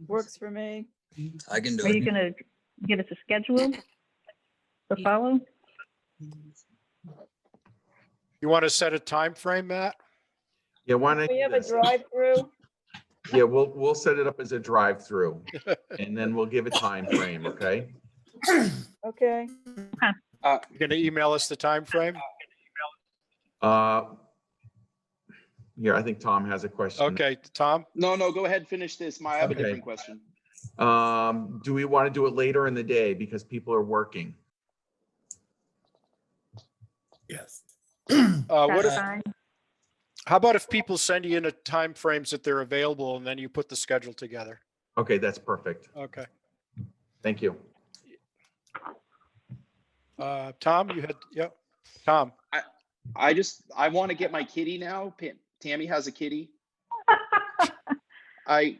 Works for me. I can do Are you it. going to give us a schedule to follow? You want to set a time frame, Matt? Yeah, why don't I We do have a this? drive-through. Yeah, we'll set it up as a drive-through and then we'll give a time frame, okay? Okay, You're gonna email us the time frame? Yeah, I think Tom has a question. Okay, Tom? No, go ahead, finish this. I have a Okay. different question. Do we want to do it later in the day because people are working? Yes. What That's if, fine. how about if people send you in a time frames that they're available and then you put the schedule together? Okay, that's perfect. Okay. Thank you. Tom, you had, yeah, Tom. I want to get my kitty now. Tammy has a kitty. I'm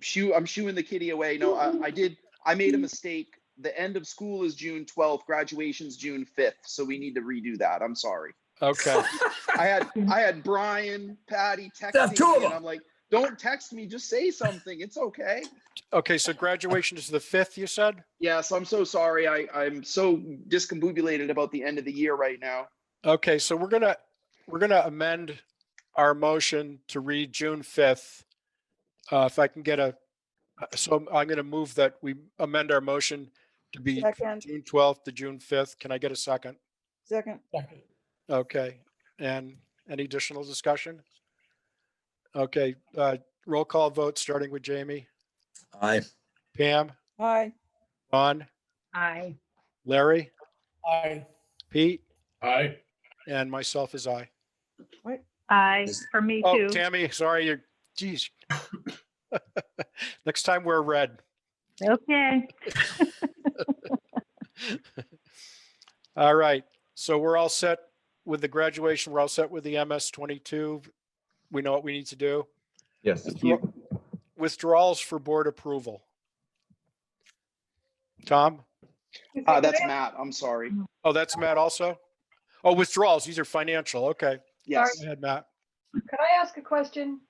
shooing the kitty away. No, I made a mistake. The end of school is June 12th, graduation's June 5th. So we need to redo that. I'm sorry. Okay. I had Brian, Patty Have texting two of me and them. I'm like, don't text me, just say something. It's okay. Okay, so graduation is the 5th, you said? Yes, I'm so sorry. I'm so discombobulated about the end of the year right now. Okay, so we're gonna amend our motion to read June 5th. If I can get so I'm gonna move that we amend our motion to be second, June 12th to June 5th. Can I get a second? second, Second. Okay, and any additional discussion? Okay, roll call vote, starting with Jamie. Aye. Pam, aye, Ron, Aye. Larry, Aye. Pete, Aye. and myself is I. Aye, for me Oh, too. Tammy, sorry, geez. Next time wear red. Okay. All right, so we're all set with the graduation. We're all set with the MS 22. We know what we need to do. Yes. Withdrawals for board approval. Tom? That's Matt. I'm sorry. Oh, that's Matt also? Oh, withdrawals, these are financial. Okay, Yes. go ahead, Matt. Could I ask a question?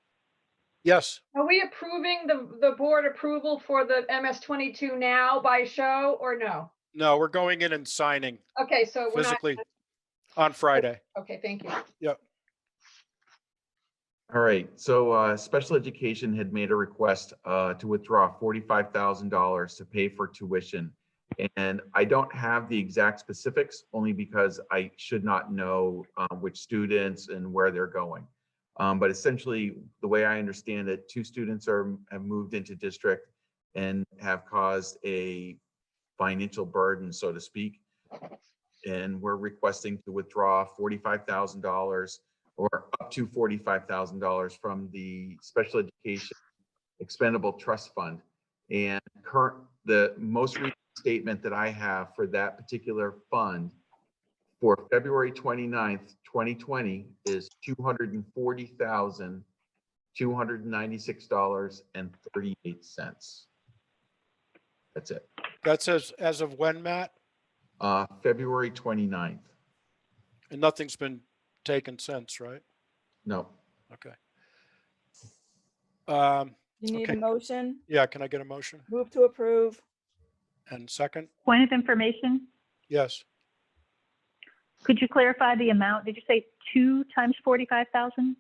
Yes, Are we approving the board approval for the MS-22 now by show or no? no, we're going in and signing Okay, so we're not, physically on Friday. okay, thank you. Yep. All right, so special education had made a request to withdraw $45,000 to pay for tuition. And I don't have the exact specifics only because I should not know which students and where they're going. But essentially, the way I understand it, 2 students have moved into district and have caused a financial burden, so to speak. And we're requesting to withdraw $45,000 or up to $45,000 from the special education expendable trust fund. And the most recent statement that I have for that particular fund for February 29th, 2020 is $240,296.38. That's it. That's as of when, Matt? February 29th. And nothing's been taken since, right? No. Okay. you need Okay. a motion, Yeah, can I get a motion? move to approve, And second? Point of information, Yes. could you clarify the amount? Did you say 2 times 45,000?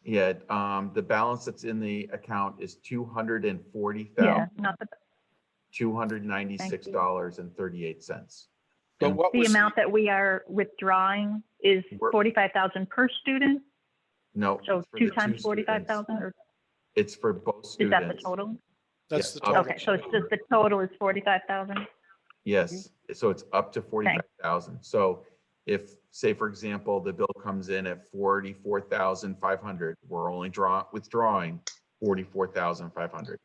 Yeah, the balance that's in the account is Yeah, $240,296.38. not the, But what the was, amount that we are withdrawing is We're- 45,000 per student? No. So it's for 2 the times students. 45,000, or It's for both is that the students. total? that's Yeah, the total. Okay, so it's just the total is 45,000? Yes, so it's up to 45,000. So if, say, for example, the bill comes in at 44,500, we're only withdrawing 44,500.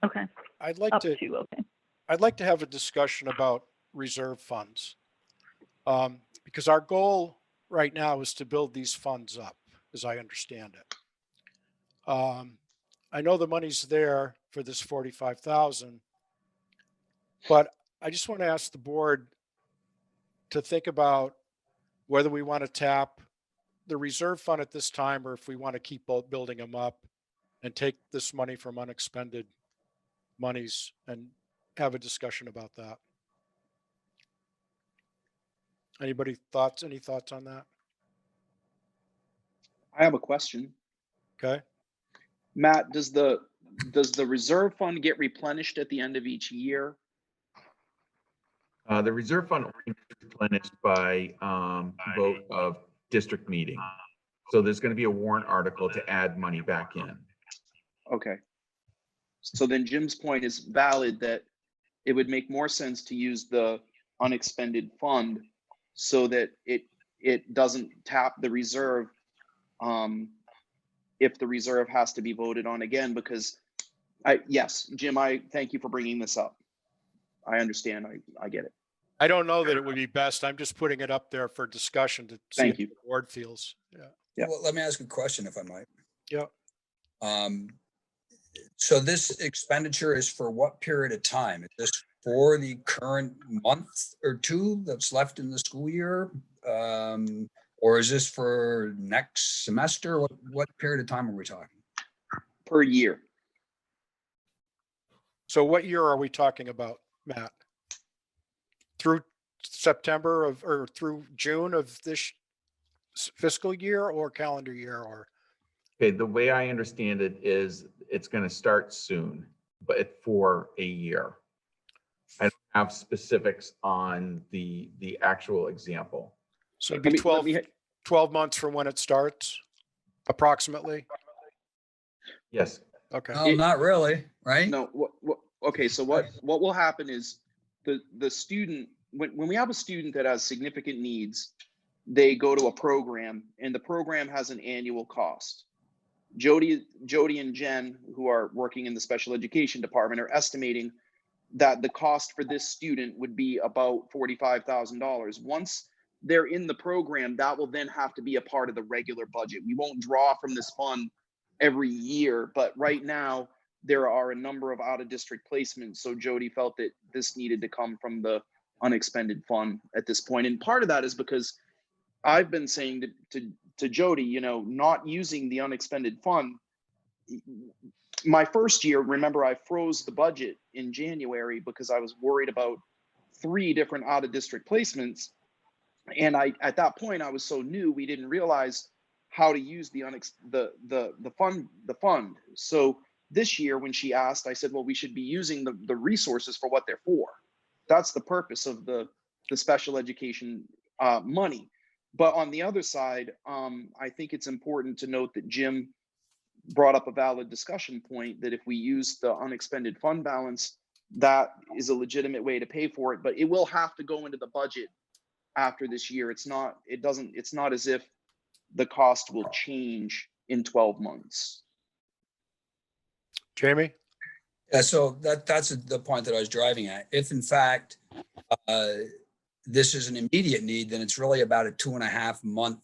Okay, I'd like up to, to, okay. I'd like to have a discussion about reserve funds. Because our goal right now is to build these funds up, as I understand it. I know the money's there for this 45,000, but I just want to ask the board to think about whether we want to tap the reserve fund at this time, or if we want to keep building them up and take this money from unexpended monies and have a discussion about that. Any thoughts on that? I have a question. Okay. Matt, does the reserve fund get replenished at the end of each year? The reserve fund only gets replenished by vote of district meeting. So there's going to be a warrant article to add money back in. Okay. So then Jim's point is valid that it would make more sense to use the unexpended fund so that it doesn't tap the reserve if the reserve has to be voted on again, because yes, Jim, I thank you for bringing this up. I understand. I get it. I don't know that it would be best. I'm just putting it up there for discussion to see Thank how you. the board feels. Yeah. Yeah. Well, let me ask a question if I might. Yeah. So this expenditure is for what period of time? Is this for the current month or two that's left in the school year? Or is this for next semester? What period of time are we talking? Per year. So what year are we talking about, Matt? Through September or through June of this fiscal year or calendar year or? Okay, the way I understand it is it's going to start soon, but for a year. I don't have specifics on the actual example. So it'd be 12 months from when it starts, approximately? Yes. Okay. No, not really, right? No. Okay. So what will happen is the student, when we have a student that has significant needs, they go to a program and the program has an annual cost. Jody and Jen, who are working in the special education department, are estimating that the cost for this student would be about $45,000. Once they're in the program, that will then have to be a part of the regular budget. We won't draw from this fund every year, but right now there are a number of out-of-district placements. So Jody felt that this needed to come from the unexpended fund at this point. And part of that is because I've been saying to Jody, you know, not using the unexpended fund. My first year, remember, I froze the budget in January because I was worried about 3 different out-of-district placements. And at that point, I was so new, we didn't realize how to use the fund. So this year, when she asked, I said, well, we should be using the resources for what they're for. That's the purpose of the special education money. But on the other side, I think it's important to note that Jim brought up a valid discussion point that if we use the unexpended fund balance, that is a legitimate way to pay for it, but it will have to go into the budget after this year. It's not as if the cost will change in 12 months. Jamie? Yeah, so that's the point that I was driving at. If in fact, this is an immediate need, then it's really about a 2.5 month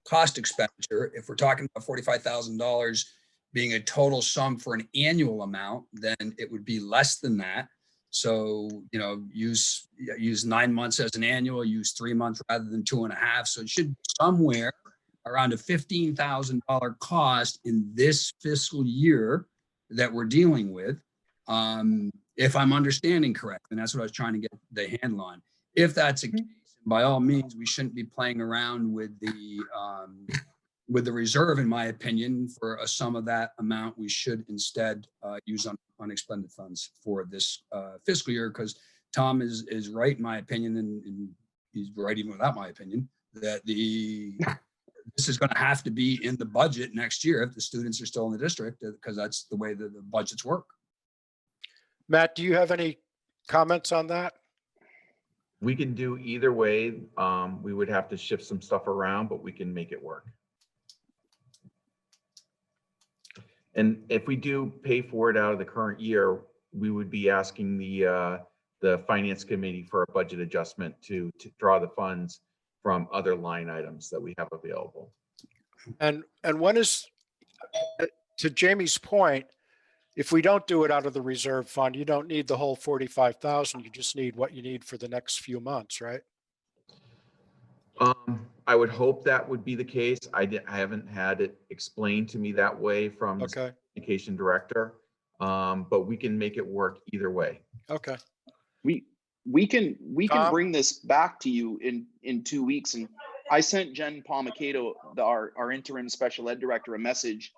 cost expenditure. If we're talking about $45,000 being a total sum for an annual amount, then it would be less than that. So, you know, use 9 months as an annual, use 3 months rather than 2.5. So it should be somewhere around a $15,000 cost in this fiscal year that we're dealing with. If I'm understanding correct, and that's what I was trying to get the handle on. If that's a case, by all means, we shouldn't be playing around with the reserve, in my opinion. For a sum of that amount, we should instead use unexpended funds for this fiscal year, because Tom is right, in my opinion, and he's right even without my opinion, that this is going to have to be in the budget next year if the students are still in the district, because that's the way that the budgets work. Matt, do you have any comments on that? We can do either way. We would have to shift some stuff around, but we can make it work. And if we do pay for it out of the current year, we would be asking the finance committee for a budget adjustment to draw the funds from other line items that we have available. And when is, to Jamie's point, if we don't do it out of the reserve fund, you don't need the whole 45,000. You just need what you need for the next few months, right? I would hope that would be the case. I haven't had it explained to me that way from the education director, but we can make it work either way. Okay. We can bring this back to you in 2 weeks. And I sent Jen Palmacato, our interim special ed director, a message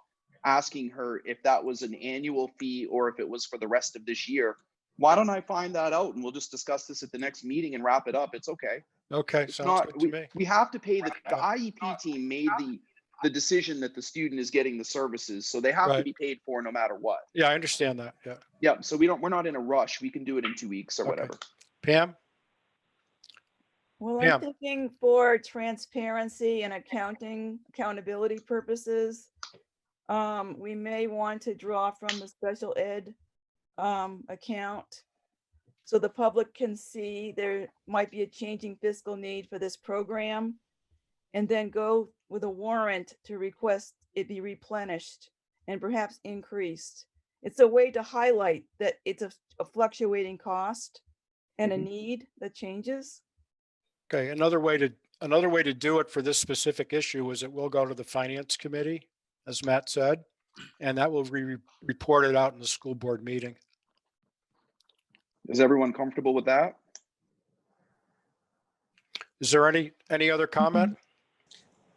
asking her if that was an annual fee or if it was for the rest of this year. Why don't I find that out and we'll just discuss this at the next meeting and wrap it up? It's okay. Okay, It's sounds not, good to me. we have to pay the IEP team made the decision that the student is getting the services, so they have to Right. be paid for no matter what. Yeah, I understand that. Yeah. Yeah, so we're not in a rush. We can do it in 2 weeks or Okay. whatever. Pam? Well, Pam. I'm thinking for transparency and accountability purposes, we may want to draw from the special ed account, so the public can see there might be a changing fiscal need for this program, and then go with a warrant to request it be replenished and perhaps increased. It's a way to highlight that it's a fluctuating cost and a need that changes. Okay, another way to do it for this specific issue is it will go to the finance committee, as Matt said, and that will be reported out in the school board meeting. Is everyone comfortable with that? Is there any other comment?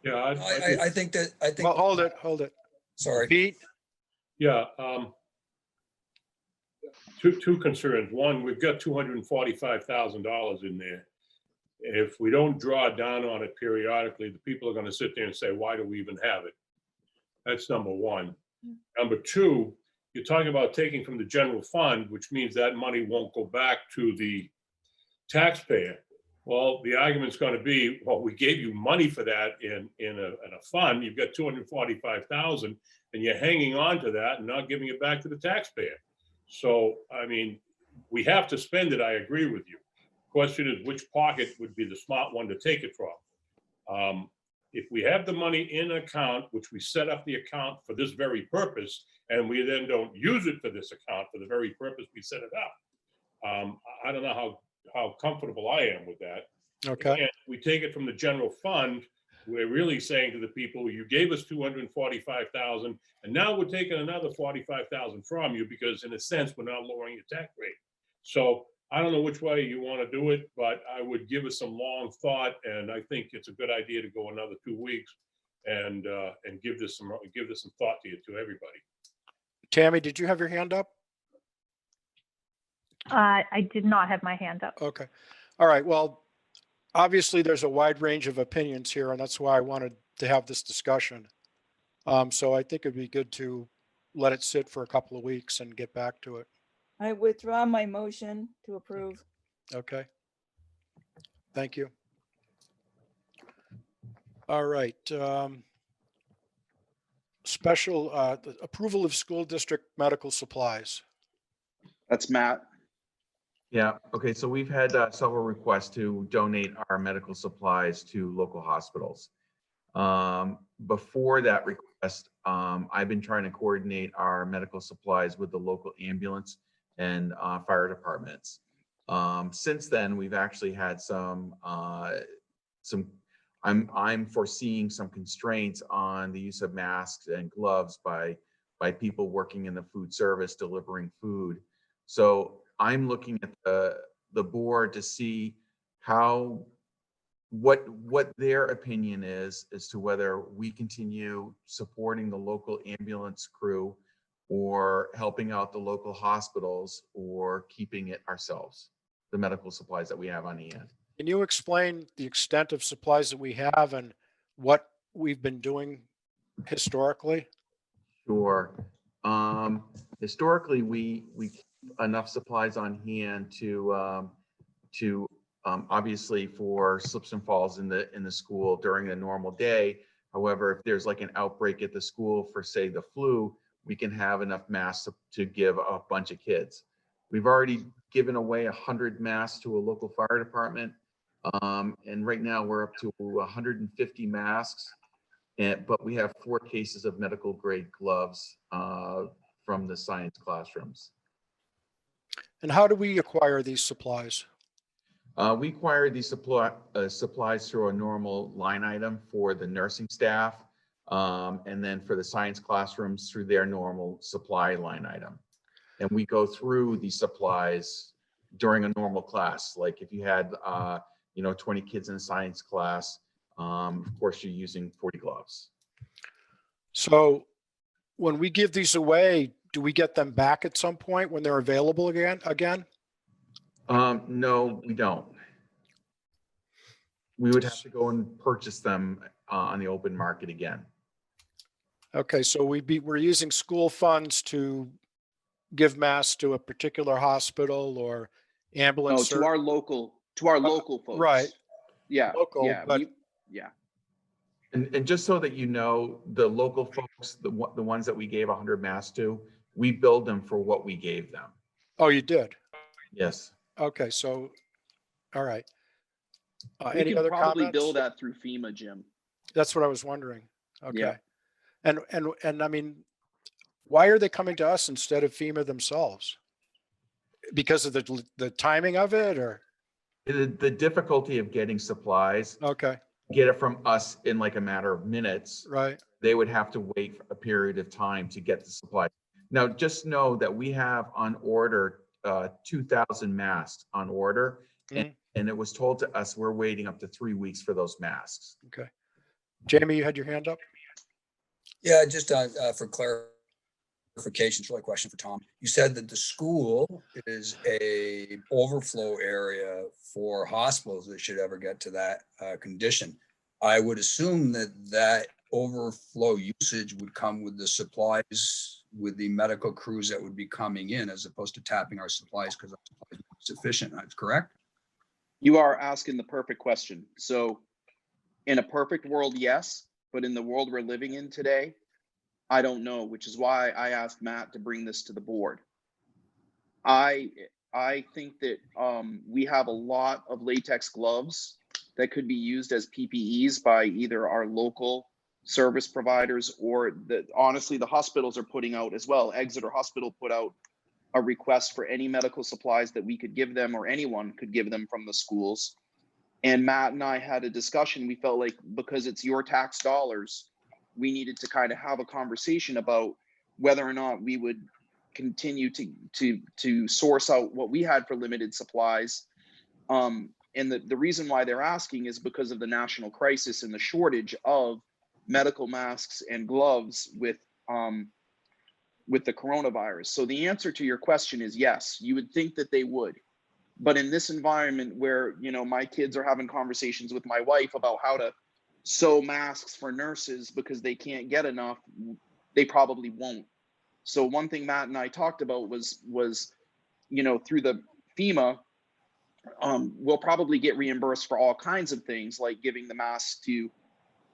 Yeah, I think that, Well, hold it. sorry. Pete? yeah. Two concerns. One, we've got $245,000 in there. If we don't draw down on it periodically, the people are going to sit there and say, why do we even have it? That's number one. Number two, you're talking about taking from the general fund, which means that money won't go back to the taxpayer. Well, the argument's going to be, well, we gave you money for that in a fund. You've got 245,000, and you're hanging on to that and not giving it back to the taxpayer. So, I mean, we have to spend it. I agree with you. Question is, which pocket would be the smart one to take it from? If we have the money in an account, which we set up the account for this very purpose, and we then don't use it for this account for the very purpose we set it up, I don't know how comfortable I am with that. Okay. And we take it from the general fund. We're really saying to the people, you gave us 245,000, and now we're taking another 45,000 from you because, in a sense, we're not lowering your tax rate. So I don't know which way you want to do it, but I would give it some long thought, and I think it's a good idea to go another 2 weeks and give this some thought to everybody. Tammy, did you have your hand up? I did not have my hand up. Okay. All right. Well, obviously there's a wide range of opinions here, and that's why I wanted to have this discussion. So I think it'd be good to let it sit for a couple of weeks and get back to it. I withdraw my motion to approve. Okay. Thank you. All right. Special the approval of school district medical supplies. That's Matt. Yeah, okay, so we've had several requests to donate our medical supplies to local hospitals. Before that request, I've been trying to coordinate our medical supplies with the local ambulance and fire departments. Since then, we've actually had I'm foreseeing some constraints on the use of masks and gloves by people working in the food service delivering food. So I'm looking at the board to see what their opinion is as to whether we continue supporting the local ambulance crew or helping out the local hospitals or keeping it ourselves, the medical supplies that we have on hand. Can you explain the extent of supplies that we have and what we've been doing historically? Sure. Historically, we keep enough supplies on hand to obviously for slips and falls in the school during the normal day. However, if there's like an outbreak at the school for, say, the flu, we can have enough masks to give a bunch of kids. We've already given away 100 masks to a local fire department. And right now we're up to 150 masks, but we have 4 cases of medical grade gloves from the science classrooms. And how do we acquire these supplies? We acquire these supplies through a normal line item for the nursing staff, and then for the science classrooms through their normal supply line item. And we go through these supplies during a normal class. Like if you had 20 kids in a science class, of course you're using 40 gloves. So when we give these away, do we get them back at some point when they're available again? No, we don't. We would have to go and purchase them on the open market again. Okay, so we're using school funds to give masks to a particular hospital or No, ambulance. to our local folks. Right. Yeah, Local, yeah, but yeah. And just so that you know, the local folks, the ones that we gave 100 masks to, we billed them for what we gave them. oh, you did. Yes. Okay, so all right. We Any could other probably comments? bill that through FEMA, Jim. That's what I was wondering. Okay. Yeah. And I mean, why are they coming to us instead of FEMA themselves? Because of the timing of it, or? The difficulty of getting supplies, Okay, get it from us in like a matter of minutes. right. They would have to wait for a period of time to get the supply. Now, just know that we have on order 2,000 masks on order. And it was told to us, we're waiting up to 3 weeks for those masks. Okay. Jamie, you had your hand up? Yeah, just for clarification, it's really a question for Tom. You said that the school is a overflow area for hospitals that should ever get to that condition. I would assume that that overflow usage would come with the supplies, with the medical crews that would be coming in, as opposed to tapping our supplies because our supplies are sufficient. That's correct? You are asking the perfect question. So in a perfect world, yes, but in the world we're living in today, I don't know, which is why I asked Matt to bring this to the board. I think that we have a lot of latex gloves that could be used as PPEs by either our local service providers or honestly, the hospitals are putting out as well. Exeter Hospital put out a request for any medical supplies that we could give them, or anyone could give them from the schools. And Matt and I had a discussion. We felt like because it's your tax dollars, we needed to kind of have a conversation about whether or not we would continue to source out what we had for limited supplies. And the reason why they're asking is because of the national crisis and the shortage of medical masks and gloves with the coronavirus. So the answer to your question is yes, you would think that they would. But in this environment where, you know, my kids are having conversations with my wife about how to sew masks for nurses because they can't get enough, they probably won't. So one thing Matt and I talked about was, you know, through the FEMA, we'll probably get reimbursed for all kinds of things, like giving the masks to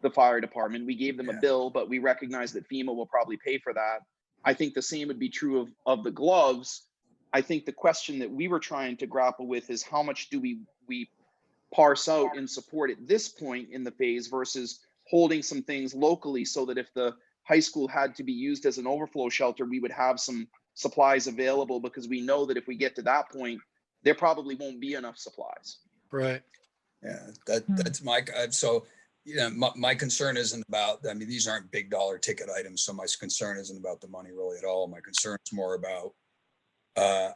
the fire department. We gave them a bill, but we recognize that FEMA will probably pay for that. I think the same would be true of the gloves. I think the question that we were trying to grapple with is how much do we parse out and support at this point in the phase versus holding some things locally, so that if the high school had to be used as an overflow shelter, we would have some supplies available, because we know that if we get to that point, there probably won't be enough supplies. Right. Yeah, that's my, so, you know, my concern isn't about, I mean, these aren't big dollar ticket items. So my concern isn't about the money really at all. My concern is more about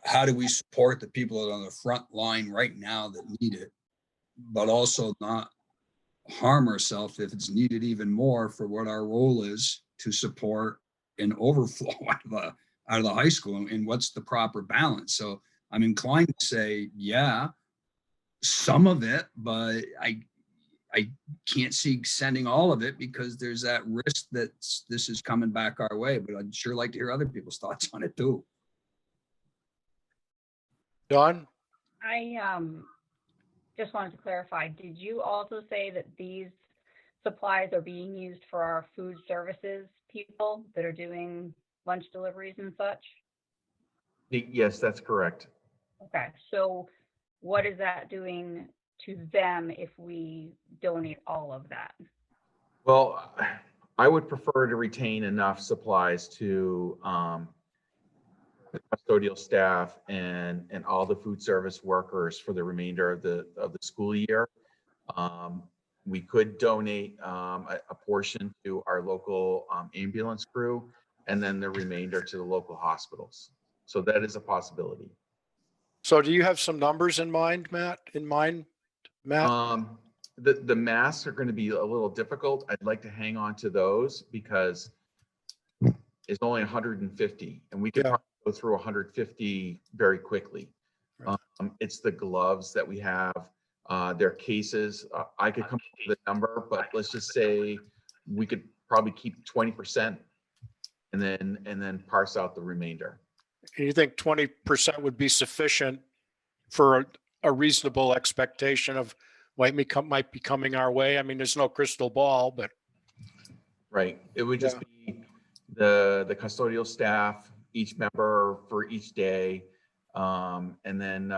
how do we support the people that are on the front line right now that need it, but also not harm ourselves if it's needed even more for what our role is to support an overflow out of the high school, and what's the proper balance. So I'm inclined to say, yeah, some of it, but I can't see sending all of it because there's that risk that this is coming back our way. But I'd sure like to hear other people's thoughts on it too. Dawn? I just wanted to clarify, did you also say that these supplies are being used for our food services people that are doing lunch deliveries and such? Yes, that's correct. Okay, so what is that doing to them if we donate all of that? Well, I would prefer to retain enough supplies to the custodial staff and all the food service workers for the remainder of the school year. We could donate a portion to our local ambulance crew, and then the remainder to the local hospitals. So that is a possibility. So do you have some numbers in mind, Matt? The masks are going to be a little difficult. I'd like to hang on to those because is only 150, and we could Yeah. probably go through 150 very quickly. Right. It's the gloves that we have, their cases. I could come up with a number, but let's just say we could probably keep 20% and then parse out the remainder. And you think 20% would be sufficient for a reasonable expectation of what might be coming our way? I mean, there's no crystal ball, but Right. It would just be the custodial staff, each member for each day, and then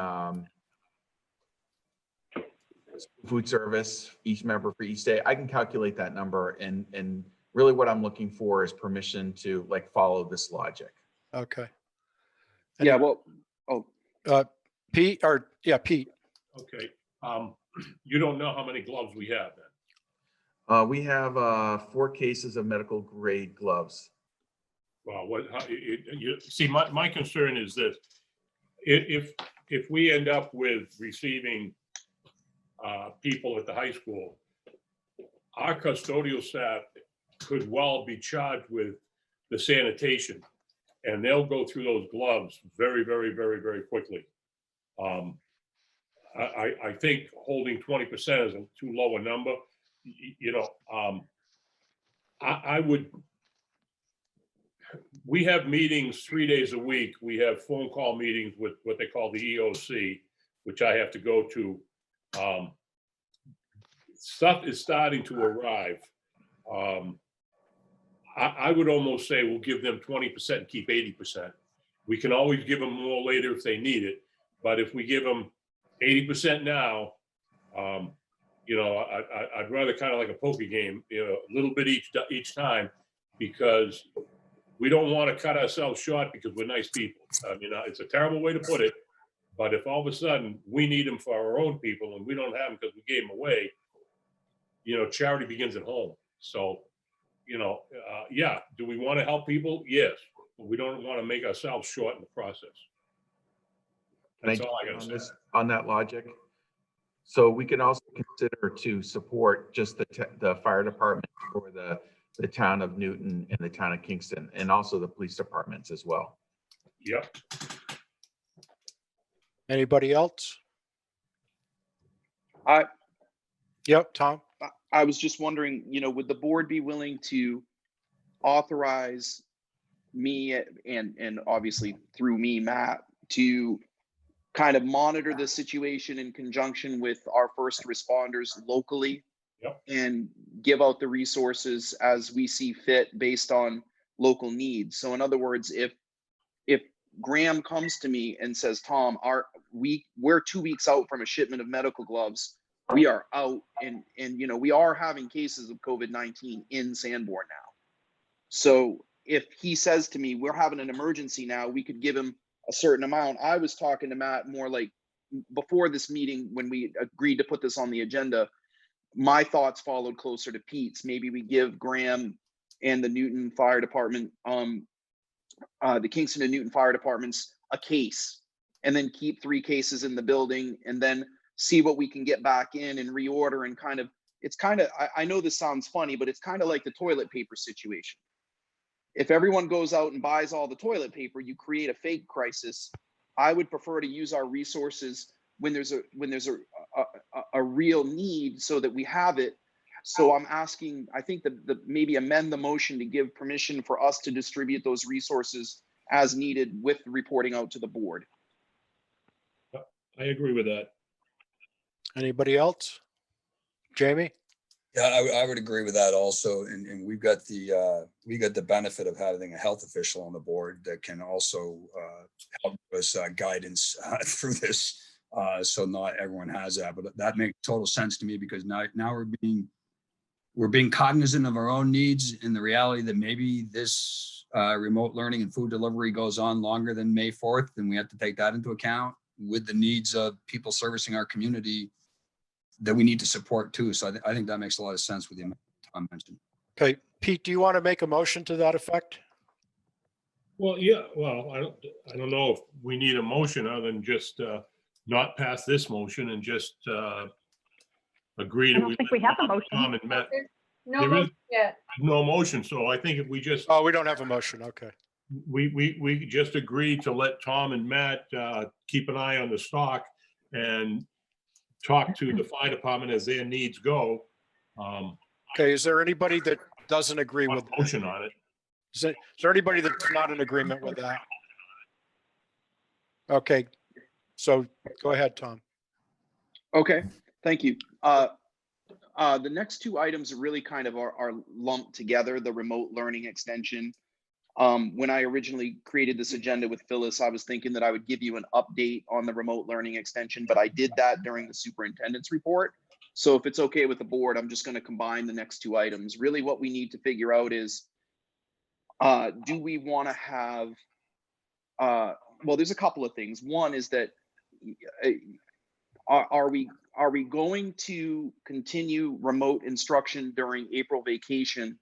food service, each member for each day. I can calculate that number, and really what I'm looking for is permission to like follow this logic. okay. Yeah, well, oh, Pete, Pete. Okay. You don't know how many gloves we have then? We have 4 cases of medical grade gloves. Well, you see, my concern is this. If we end up with receiving people at the high school, our custodial staff could well be charged with the sanitation, and they'll go through those gloves very, very, very, very quickly. I think holding 20% is a too low a number. You know, we have meetings 3 days a week. We have phone call meetings with what they call the EOC, which I have to go to. Stuff is starting to arrive. I would almost say we'll give them 20% and keep 80%. We can always give them more later if they need it. But if we give them 80% now, you know, I'd rather kind of like a poker game, you know, a little bit each time, because we don't want to cut ourselves short because we're nice people. I mean, it's a terrible way to put it, but if all of a sudden we need them for our own people and we don't have them because we gave them away, you know, charity begins at home. So, you know, yeah, do we want to help people? Yes, but we don't want to make ourselves short in the process. That's all I gotta say. On that logic. So we can also consider to support just the fire department for the town of Newton and the town of Kingston, and also the police departments as well. Yep. Anybody else? Yep, Tom. I was just wondering, you know, would the board be willing to authorize me and obviously through me, Matt, to kind of monitor the situation in conjunction with our first responders locally? Yep. And give out the resources as we see fit based on local needs. So in other words, if Graham comes to me and says, Tom, we're 2 weeks out from a shipment of medical gloves, we are out, and you know, we are having cases of COVID-19 in Sanborn now. So if he says to me, we're having an emergency now, we could give him a certain amount. I was talking to Matt more like before this meeting when we agreed to put this on the agenda. My thoughts followed closer to Pete's. Maybe we give Graham and the Newton Fire Department, the Kingston and Newton Fire Departments, a case, and then keep 3 cases in the building, and then see what we can get back in and reorder. And kind of, it's kind of, I know this sounds funny, but it's kind of like the toilet paper situation. If everyone goes out and buys all the toilet paper, you create a fake crisis. I would prefer to use our resources when there's a real need, so that we have it. So I'm asking, I think that maybe amend the motion to give permission for us to distribute those resources as needed with reporting out to the board. I agree with that. Anybody else? Jamie? Yeah, I would agree with that also. And we've got the benefit of having a health official on the board that can also help us guidance through this. So not everyone has that, but that makes total sense to me, because now we're being cognizant of our own needs, and the reality that maybe this remote learning and food delivery goes on longer than May 4th, and we have to take that into account with the needs of people servicing our community that we need to support too. So I think that makes a lot of sense with the amount Tom mentioned. Okay, Pete, do you want to make a motion to that effect? Well, yeah, well, I don't know if we need a motion other than just not pass this motion and just agree I that don't think we have a motion. Tom and Matt. No There is- motion yet. No motion, so I think if we just, Oh, we don't have a motion. Okay. we just agreed to let Tom and Matt keep an eye on the stock and talk to the fire department as their needs go. Okay, is there anybody that doesn't agree Want with a that? motion on it. Is there anybody that's not in agreement with that? Okay, so go ahead, Tom. Okay, thank you. The next two items really kind of are lumped together, the remote learning extension. When I originally created this agenda with Phyllis, I was thinking that I would give you an update on the remote learning extension, but I did that during the superintendent's report. So if it's okay with the board, I'm just going to combine the next two items. Really what we need to figure out is, do we want to have, well, there's a couple of things. One is that, are we going to continue remote instruction during April vacation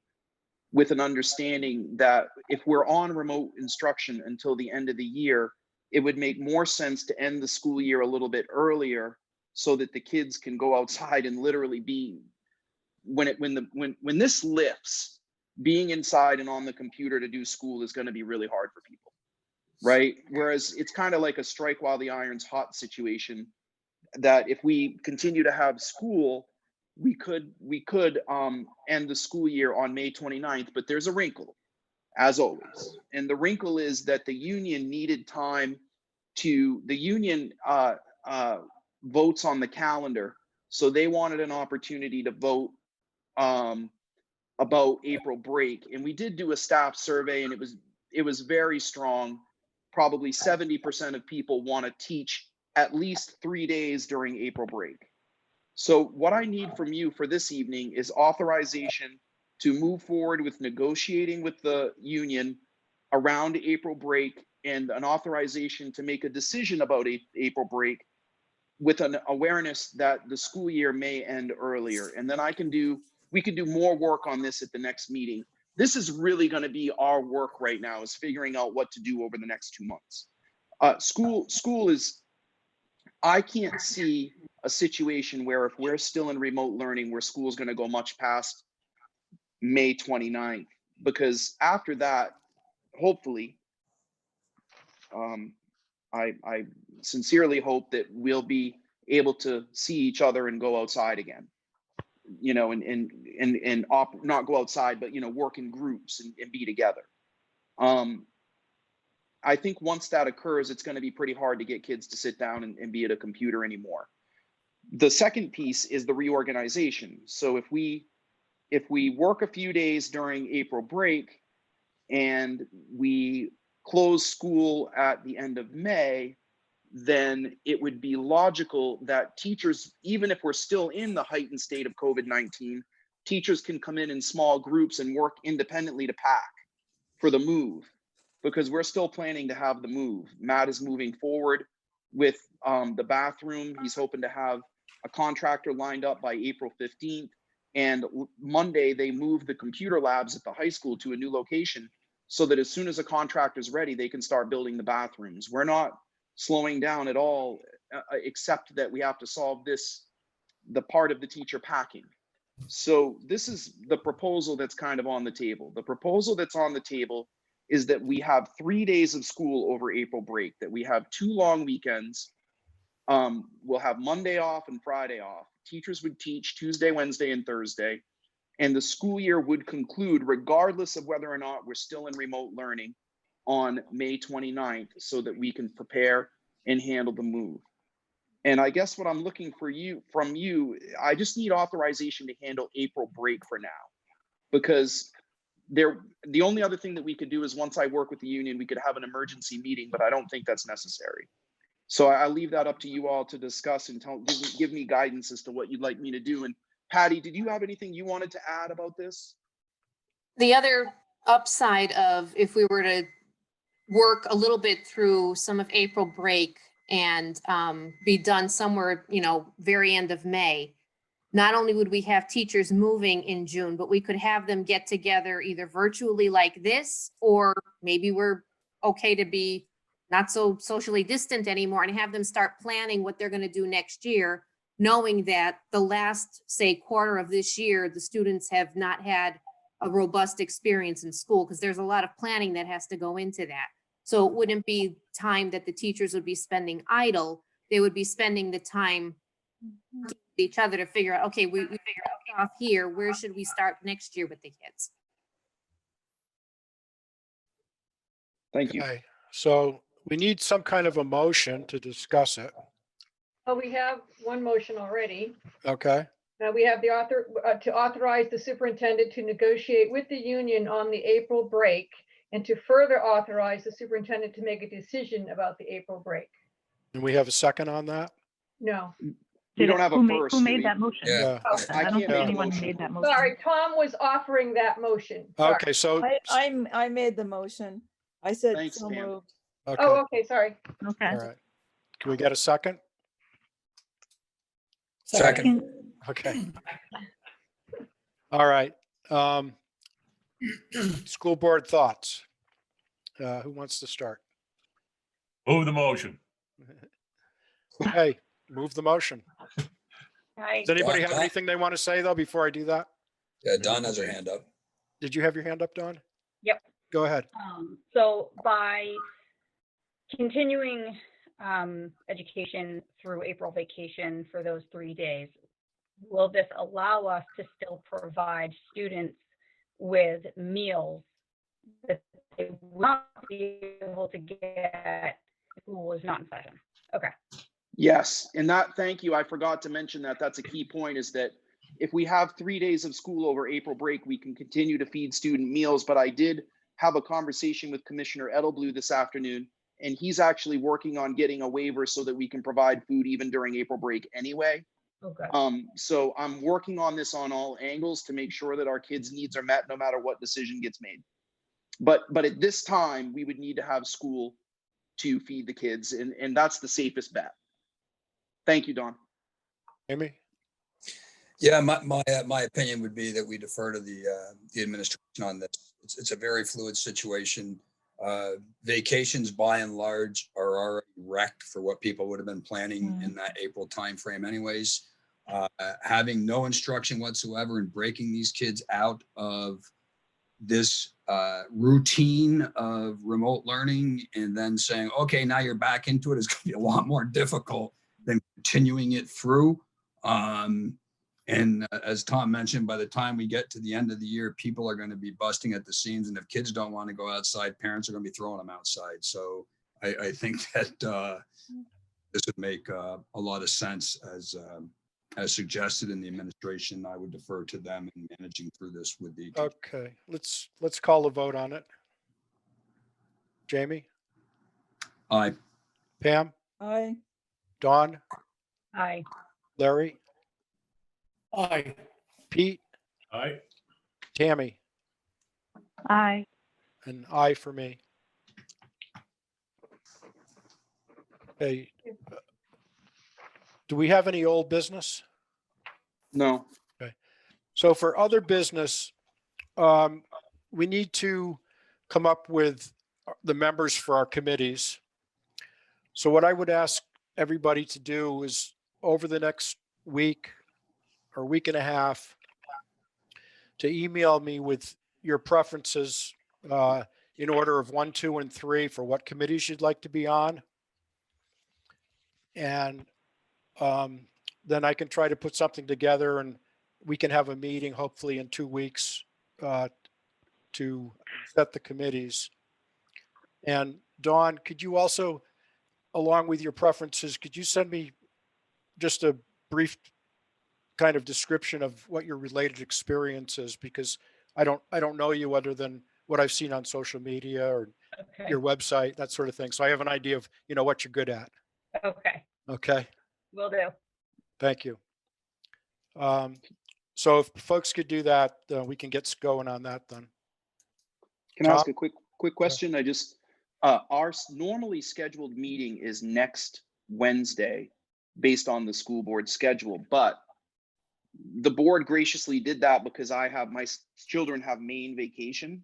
with an understanding that if we're on remote instruction until the end of the year, it would make more sense to end the school year a little bit earlier so that the kids can go outside and literally be, when this lifts, being inside and on the computer to do school is going to be really hard for people, right? Whereas it's kind of like a strike while the iron's hot situation, that if we continue to have school, we could end the school year on May 29th, but there's a wrinkle, as always. And the wrinkle is that the union needed time to, the union votes on the calendar. So they wanted an opportunity to vote about April break. And we did do a staff survey, and it was very strong. Probably 70% of people want to teach at least 3 days during April break. So what I need from you for this evening is authorization to move forward with negotiating with the union around April break, and an authorization to make a decision about April break with an awareness that the school year may end earlier. And then we can do more work on this at the next meeting. This is really going to be our work right now, is figuring out what to do over the next 2 months. School is, I can't see a situation where if we're still in remote learning, where school is going to go much past May 29th, because after that, hopefully, I sincerely hope that we'll be able to see each other and go outside again, you know, and not go outside, but, you know, work in groups and be together. I think once that occurs, it's going to be pretty hard to get kids to sit down and be at a computer anymore. The second piece is the reorganization. So if we work a few days during April break and we close school at the end of May, then it would be logical that teachers, even if we're still in the heightened state of COVID-19, teachers can come in small groups and work independently to pack for the move, because we're still planning to have the move. Matt is moving forward with the bathroom. He's hoping to have a contractor lined up by April 15th. And Monday, they moved the computer labs at the high school to a new location so that as soon as a contractor is ready, they can start building the bathrooms. We're not slowing down at all, except that we have to solve the part of the teacher packing. So this is the proposal that's kind of on the table. The proposal that's on the table is that we have 3 days of school over April break, that we have 2 long weekends. We'll have Monday off and Friday off. Teachers would teach Tuesday, Wednesday, and Thursday. And the school year would conclude regardless of whether or not we're still in remote learning on May 29th, so that we can prepare and handle the move. And I guess what I'm looking from you, I just need authorization to handle April break for now, because the only other thing that we could do is, once I work with the union, we could have an emergency meeting, but I don't think that's necessary. So I leave that up to you all to discuss and give me guidance as to what you'd like me to do. And Patty, did you have anything you wanted to add about this? The other upside of if we were to work a little bit through some of April break and be done somewhere, you know, very end of May, not only would we have teachers moving in June, but we could have them get together either virtually like this, or maybe we're okay to be not so socially distant anymore and have them start planning what they're going to do next year knowing that the last, say, quarter of this year, the students have not had a robust experience in school, because there's a lot of planning that has to go into that. So it wouldn't be time that the teachers would be spending idle. They would be spending the time with each other to figure out, okay, we figure off here, where should we start next year with the kids? Thank you. Okay, so we need some kind of a motion to discuss it. Oh, we have one motion already. Okay, We have the to authorize the superintendent to negotiate with the union on the April break, and to further authorize the superintendent to make a decision about the April break. and we have a second on that? No, We don't have a Who first. Who do made we? that motion? Yeah. Oh, I I don't can't think make a anyone motion. made that motion. sorry, Tom was offering that motion. Sorry. Okay, so, I made the motion. I said Thanks, so Pam. moved. okay, Oh, all okay, sorry. Okay. right. Can we get a second? Second. Okay. All right. School board thoughts. Who wants to start? Move the motion. Okay, move the motion. I, Does anybody have Don- anything they want to say, though, before I do that? Yeah, Don has her hand up. Did you have your hand up, Dawn? Yep. Go ahead. So by continuing education through April vacation for those 3 days, will this allow us to still provide students with meals that they will not be able to get if school is not in session? Okay. Yes, and that, thank you. I forgot to mention that. That's a key point, is that if we have 3 days of school over April break, we can continue to feed student meals. But I did have a conversation with Commissioner Edelblue this afternoon, and he's actually working on getting a waiver so that we can provide food even during April break anyway. Okay. So I'm working on this on all angles to make sure that our kids' needs are met no matter what decision gets made. But at this time, we would need to have school to feed the kids, and that's the safest bet. Thank you, Don. Amy? Yeah, my opinion would be that we defer to the administration on this. It's a very fluid situation. Vacations by and large are already wrecked for what people would have been planning in that April timeframe anyways. Having no instruction whatsoever and breaking these kids out of this routine of remote learning and then saying, okay, now you're back into it, is going to be a lot more difficult than continuing it through. And as Tom mentioned, by the time we get to the end of the year, people are going to be busting at the seams. And if kids don't want to go outside, parents are going to be throwing them outside. So I think that this would make a lot of sense as suggested in the administration. I would defer to them in managing through this with the. Okay, let's call a vote on it. Jamie? Aye. Pam? Aye. Dawn? Aye. Larry? Aye. Pete? Aye. Tammy? Aye. And aye for me. Okay. Do we have any old business? No. So for other business, we need to come up with the members for our committees. So what I would ask everybody to do is over the next week or week and a half to email me with your preferences in order of 1, 2, and 3 for what committees you'd like to be on. And then I can try to put something together and we can have a meeting hopefully in 2 weeks to set the committees. And Dawn, could you also, along with your preferences, could you send me just a brief kind of description of what your related experience is? Because I don't know you other than what I've seen on social media or Okay. your website, that sort of thing. So I have an idea of, what you're good at. Okay. Okay. Will do. Thank you. So if folks could do that, we can get going on that then. Can I ask a quick question? I just, our normally scheduled meeting is next Wednesday based on the school board schedule, but the board graciously did that because my children have Maine vacation.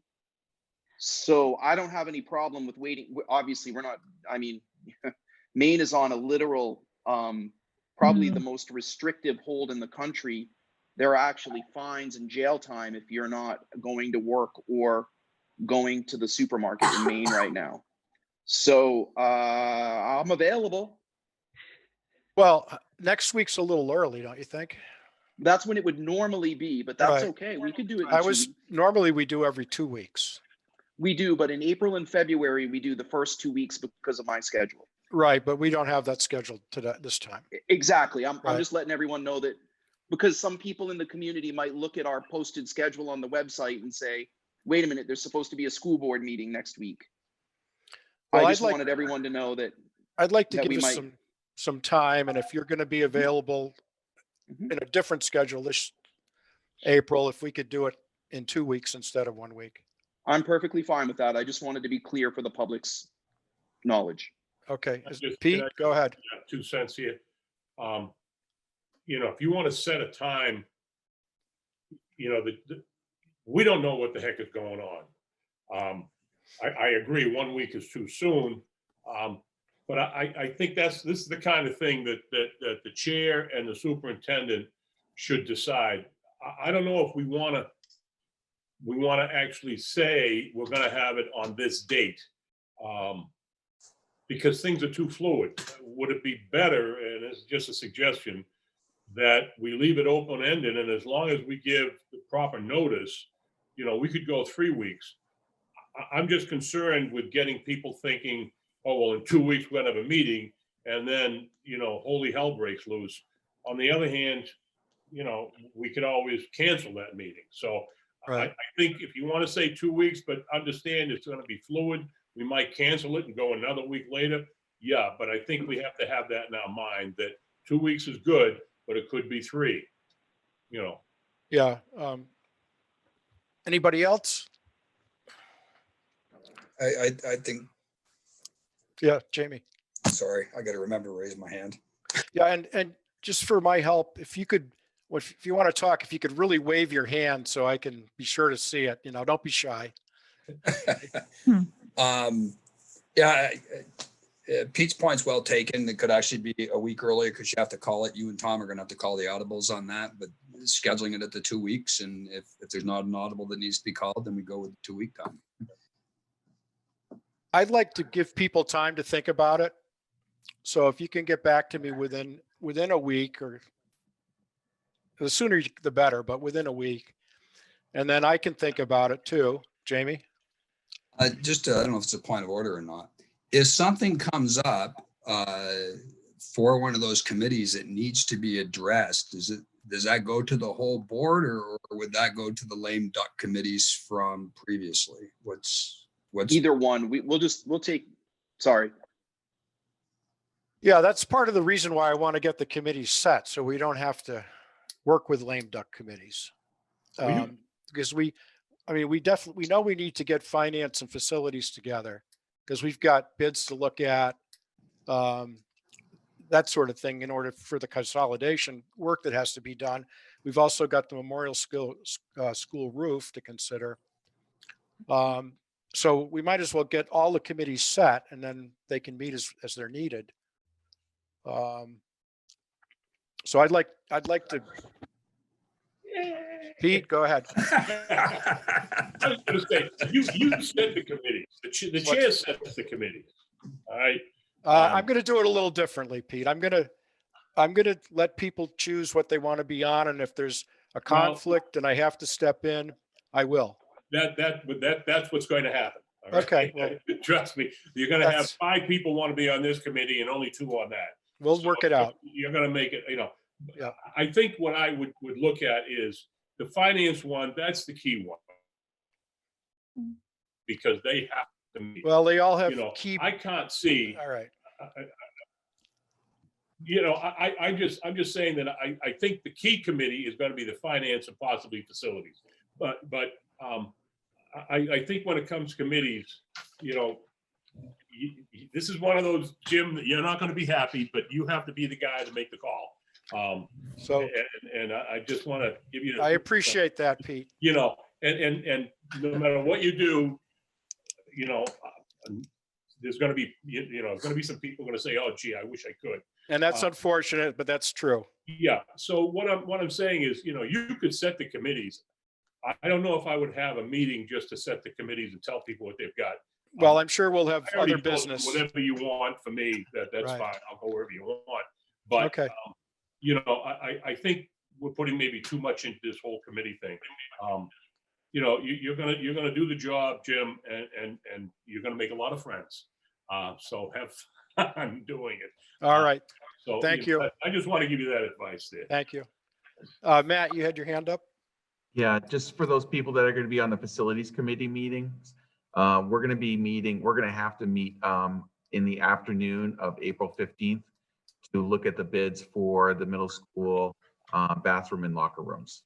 So I don't have any problem with waiting. Obviously we're not, Maine is on a literal probably the most restrictive hold in the country. There are actually fines and jail time if you're not going to work or going to the supermarket in Maine right now. So I'm available. Well, next week's a little early, don't you think? That's when it would normally be, but that's Right. okay. We could do it in I 2 was, weeks. normally we do every 2 weeks. We do, but in April and February, we do the first 2 weeks because of my schedule. Right, but we don't have that scheduled today, this time. Exactly. I'm Right. just letting everyone know that, because some people in the community might look at our posted schedule on the website and say, wait a minute, there's supposed to be a school board meeting next week. Well, I I'd just like- wanted everyone to know that. I'd like to that we give us might- some time, and if you're going to be available Mhm. in a different schedule this April, if we could do it in 2 weeks instead of 1 week. I'm perfectly fine with that. I just wanted to be clear for the public's knowledge. Okay, Can Pete, I go ahead. have 2 cents here? You know, if you want to set a time, you know, we don't know what the heck is going on. I agree, 1 week is too soon. But I think this is the kind of thing that the chair and the superintendent should decide. I don't know if we want to actually say we're going to have it on this date, because things are too fluid. Would it be better, and it's just a suggestion, that we leave it open-ended, and as long as we give the proper notice, you know, we could go 3 weeks. I'm just concerned with getting people thinking, oh, well, in 2 weeks, we're gonna have a meeting, and then, you know, holy hell breaks loose. On the other hand, you know, we could always cancel that meeting. So Right. I think if you want to say 2 weeks, but understand it's gonna be fluid, we might cancel it and go another week later. Yeah, but I think we have to have that in our mind, that 2 weeks is good, but it could be 3, you know. Yeah. Anybody else? I think, Yeah, Jamie. sorry, I got to remember to raise my hand. Yeah, and just for my help, if you could, if you want to talk, if you could really wave your hand so I can be sure to see it, you know, don't be shy. Yeah, Pete's point's well taken. It could actually be a week earlier because you have to call it. You and Tom are going to have to call the audibles on that, but scheduling it at the 2 weeks. And if there's not an audible that needs to be called, then we go with the 2 week time. I'd like to give people time to think about it. So if you can get back to me within a week, or the sooner the better, but within a week. And then I can think about it too. Jamie? I don't know if it's a point of order or not. If something comes up for one of those committees that needs to be addressed, does that go to the whole board, or would that go to the lame duck committees from previously? What's Either one. We'll take, sorry. Yeah, that's part of the reason why I want to get the committees set, so we don't have to work with lame duck committees. Because we know we need to get finance and facilities together, because we've got bids to look at, that sort of thing, in order for the consolidation work that has to be done. We've also got the Memorial School roof to consider. So we might as well get all the committees set, and then they can meet as they're needed. So I'd like to. Pete, go ahead. I was going to say, you set the committees. The chair sets the committees. All right. I'm going to do it a little differently, Pete. I'm going to let people choose what they want to be on, and if there's a conflict and I have to step in, I will. That's what's going to happen. All right? Okay. Well, trust me, you're going to have 5 people want to be on this committee and only 2 on that. We'll work it out. You're going to make it, you know. Yeah. I think what I would look at is the finance one. That's the key one, because they have to meet. Well, they all have You know, key. I can't see. All right. You know, I'm just saying that I think the key committee is going to be the finance and possibly facilities. But I think when it comes to committees, you know, this is one of those, Jim, that you're not going to be happy, but you have to be the guy to make the call. So, and I just want to give you. I appreciate that, Pete. You know, and no matter what you do, you know, there's going to be, there's going to be some people going to say, oh, gee, I wish I could. And that's unfortunate, but that's true. Yeah. So what I'm saying is, you could set the committees. I don't know if I would have a meeting just to set the committees and tell people what they've got. Well, I'm sure we'll have I already other told business. Whatever you want for me, that's Right. fine. I'll go wherever you want. But, Okay. I think we're putting maybe too much into this whole committee thing. You're gonna do the job, Jim, and you're gonna make a lot of friends. So have fun doing it. All right. So Thank you. I just want to give you that advice there. Thank you. Matt, you had your hand up? Yeah, just for those people that are going to be on the facilities committee meetings, we're going to have to meet in the afternoon of April 15th to look at the bids for the middle school bathroom and locker rooms.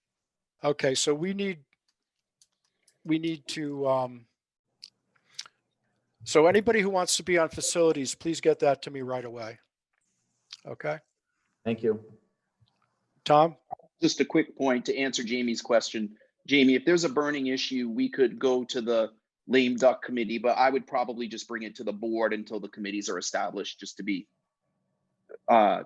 Okay, so we need to, so anybody who wants to be on facilities, please get that to me right away. Okay, Thank you. Tom? Just a quick point to answer Jamie's question. Jamie, if there's a burning issue, we could go to the lame duck committee, but I would probably just bring it to the board until the committees are established, just to be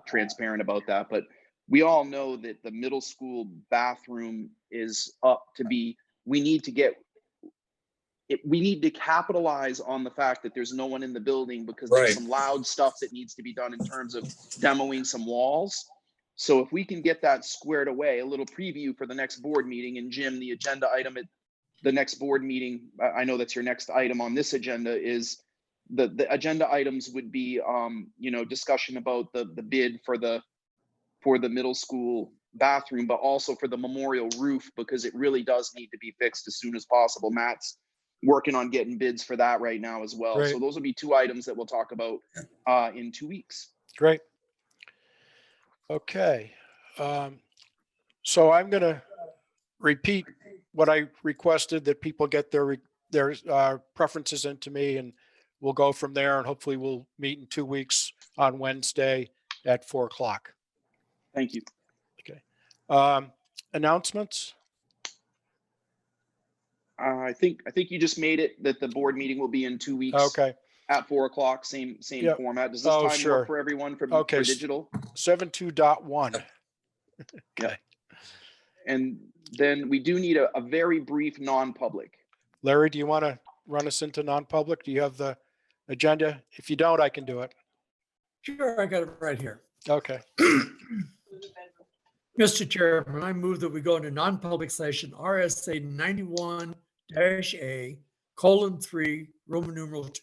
transparent about that. But we all know that the middle school bathroom is up to be, we need to capitalize on the fact that there's no one in the building, because there's Right. some loud stuff that needs to be done in terms of demoing some walls. So if we can get that squared away, a little preview for the next board meeting, and Jim, the agenda item at the next board meeting, I know that's your next item on this agenda, is the agenda items would be, discussion about the bid for the middle school bathroom, but also for the memorial roof, because it really does need to be fixed as soon as possible. Matt's working on getting bids for that right now as well. Great. So those will be two items that we'll talk about in 2 weeks. Great. Okay. So I'm going to repeat what I requested, that people get their preferences into me, and we'll go from there, and hopefully we'll meet in 2 weeks on Wednesday at 4 o'clock. Thank you. Okay. Announcements? I think you just made it that the board meeting will be in 2 weeks. Okay. At 4 o'clock, same Yep. format. Does this Oh, time sure. work for everyone for Okay. digital? 7.2.1. Okay. And then we do need a very brief non-public. Larry, do you want to run us into non-public? Do you have the agenda? If you don't, I can do it. Sure, I got it right here. Okay. Mr. Chairman, I move that we go into non-public session RSA 91-A:3, Roman numeral 2.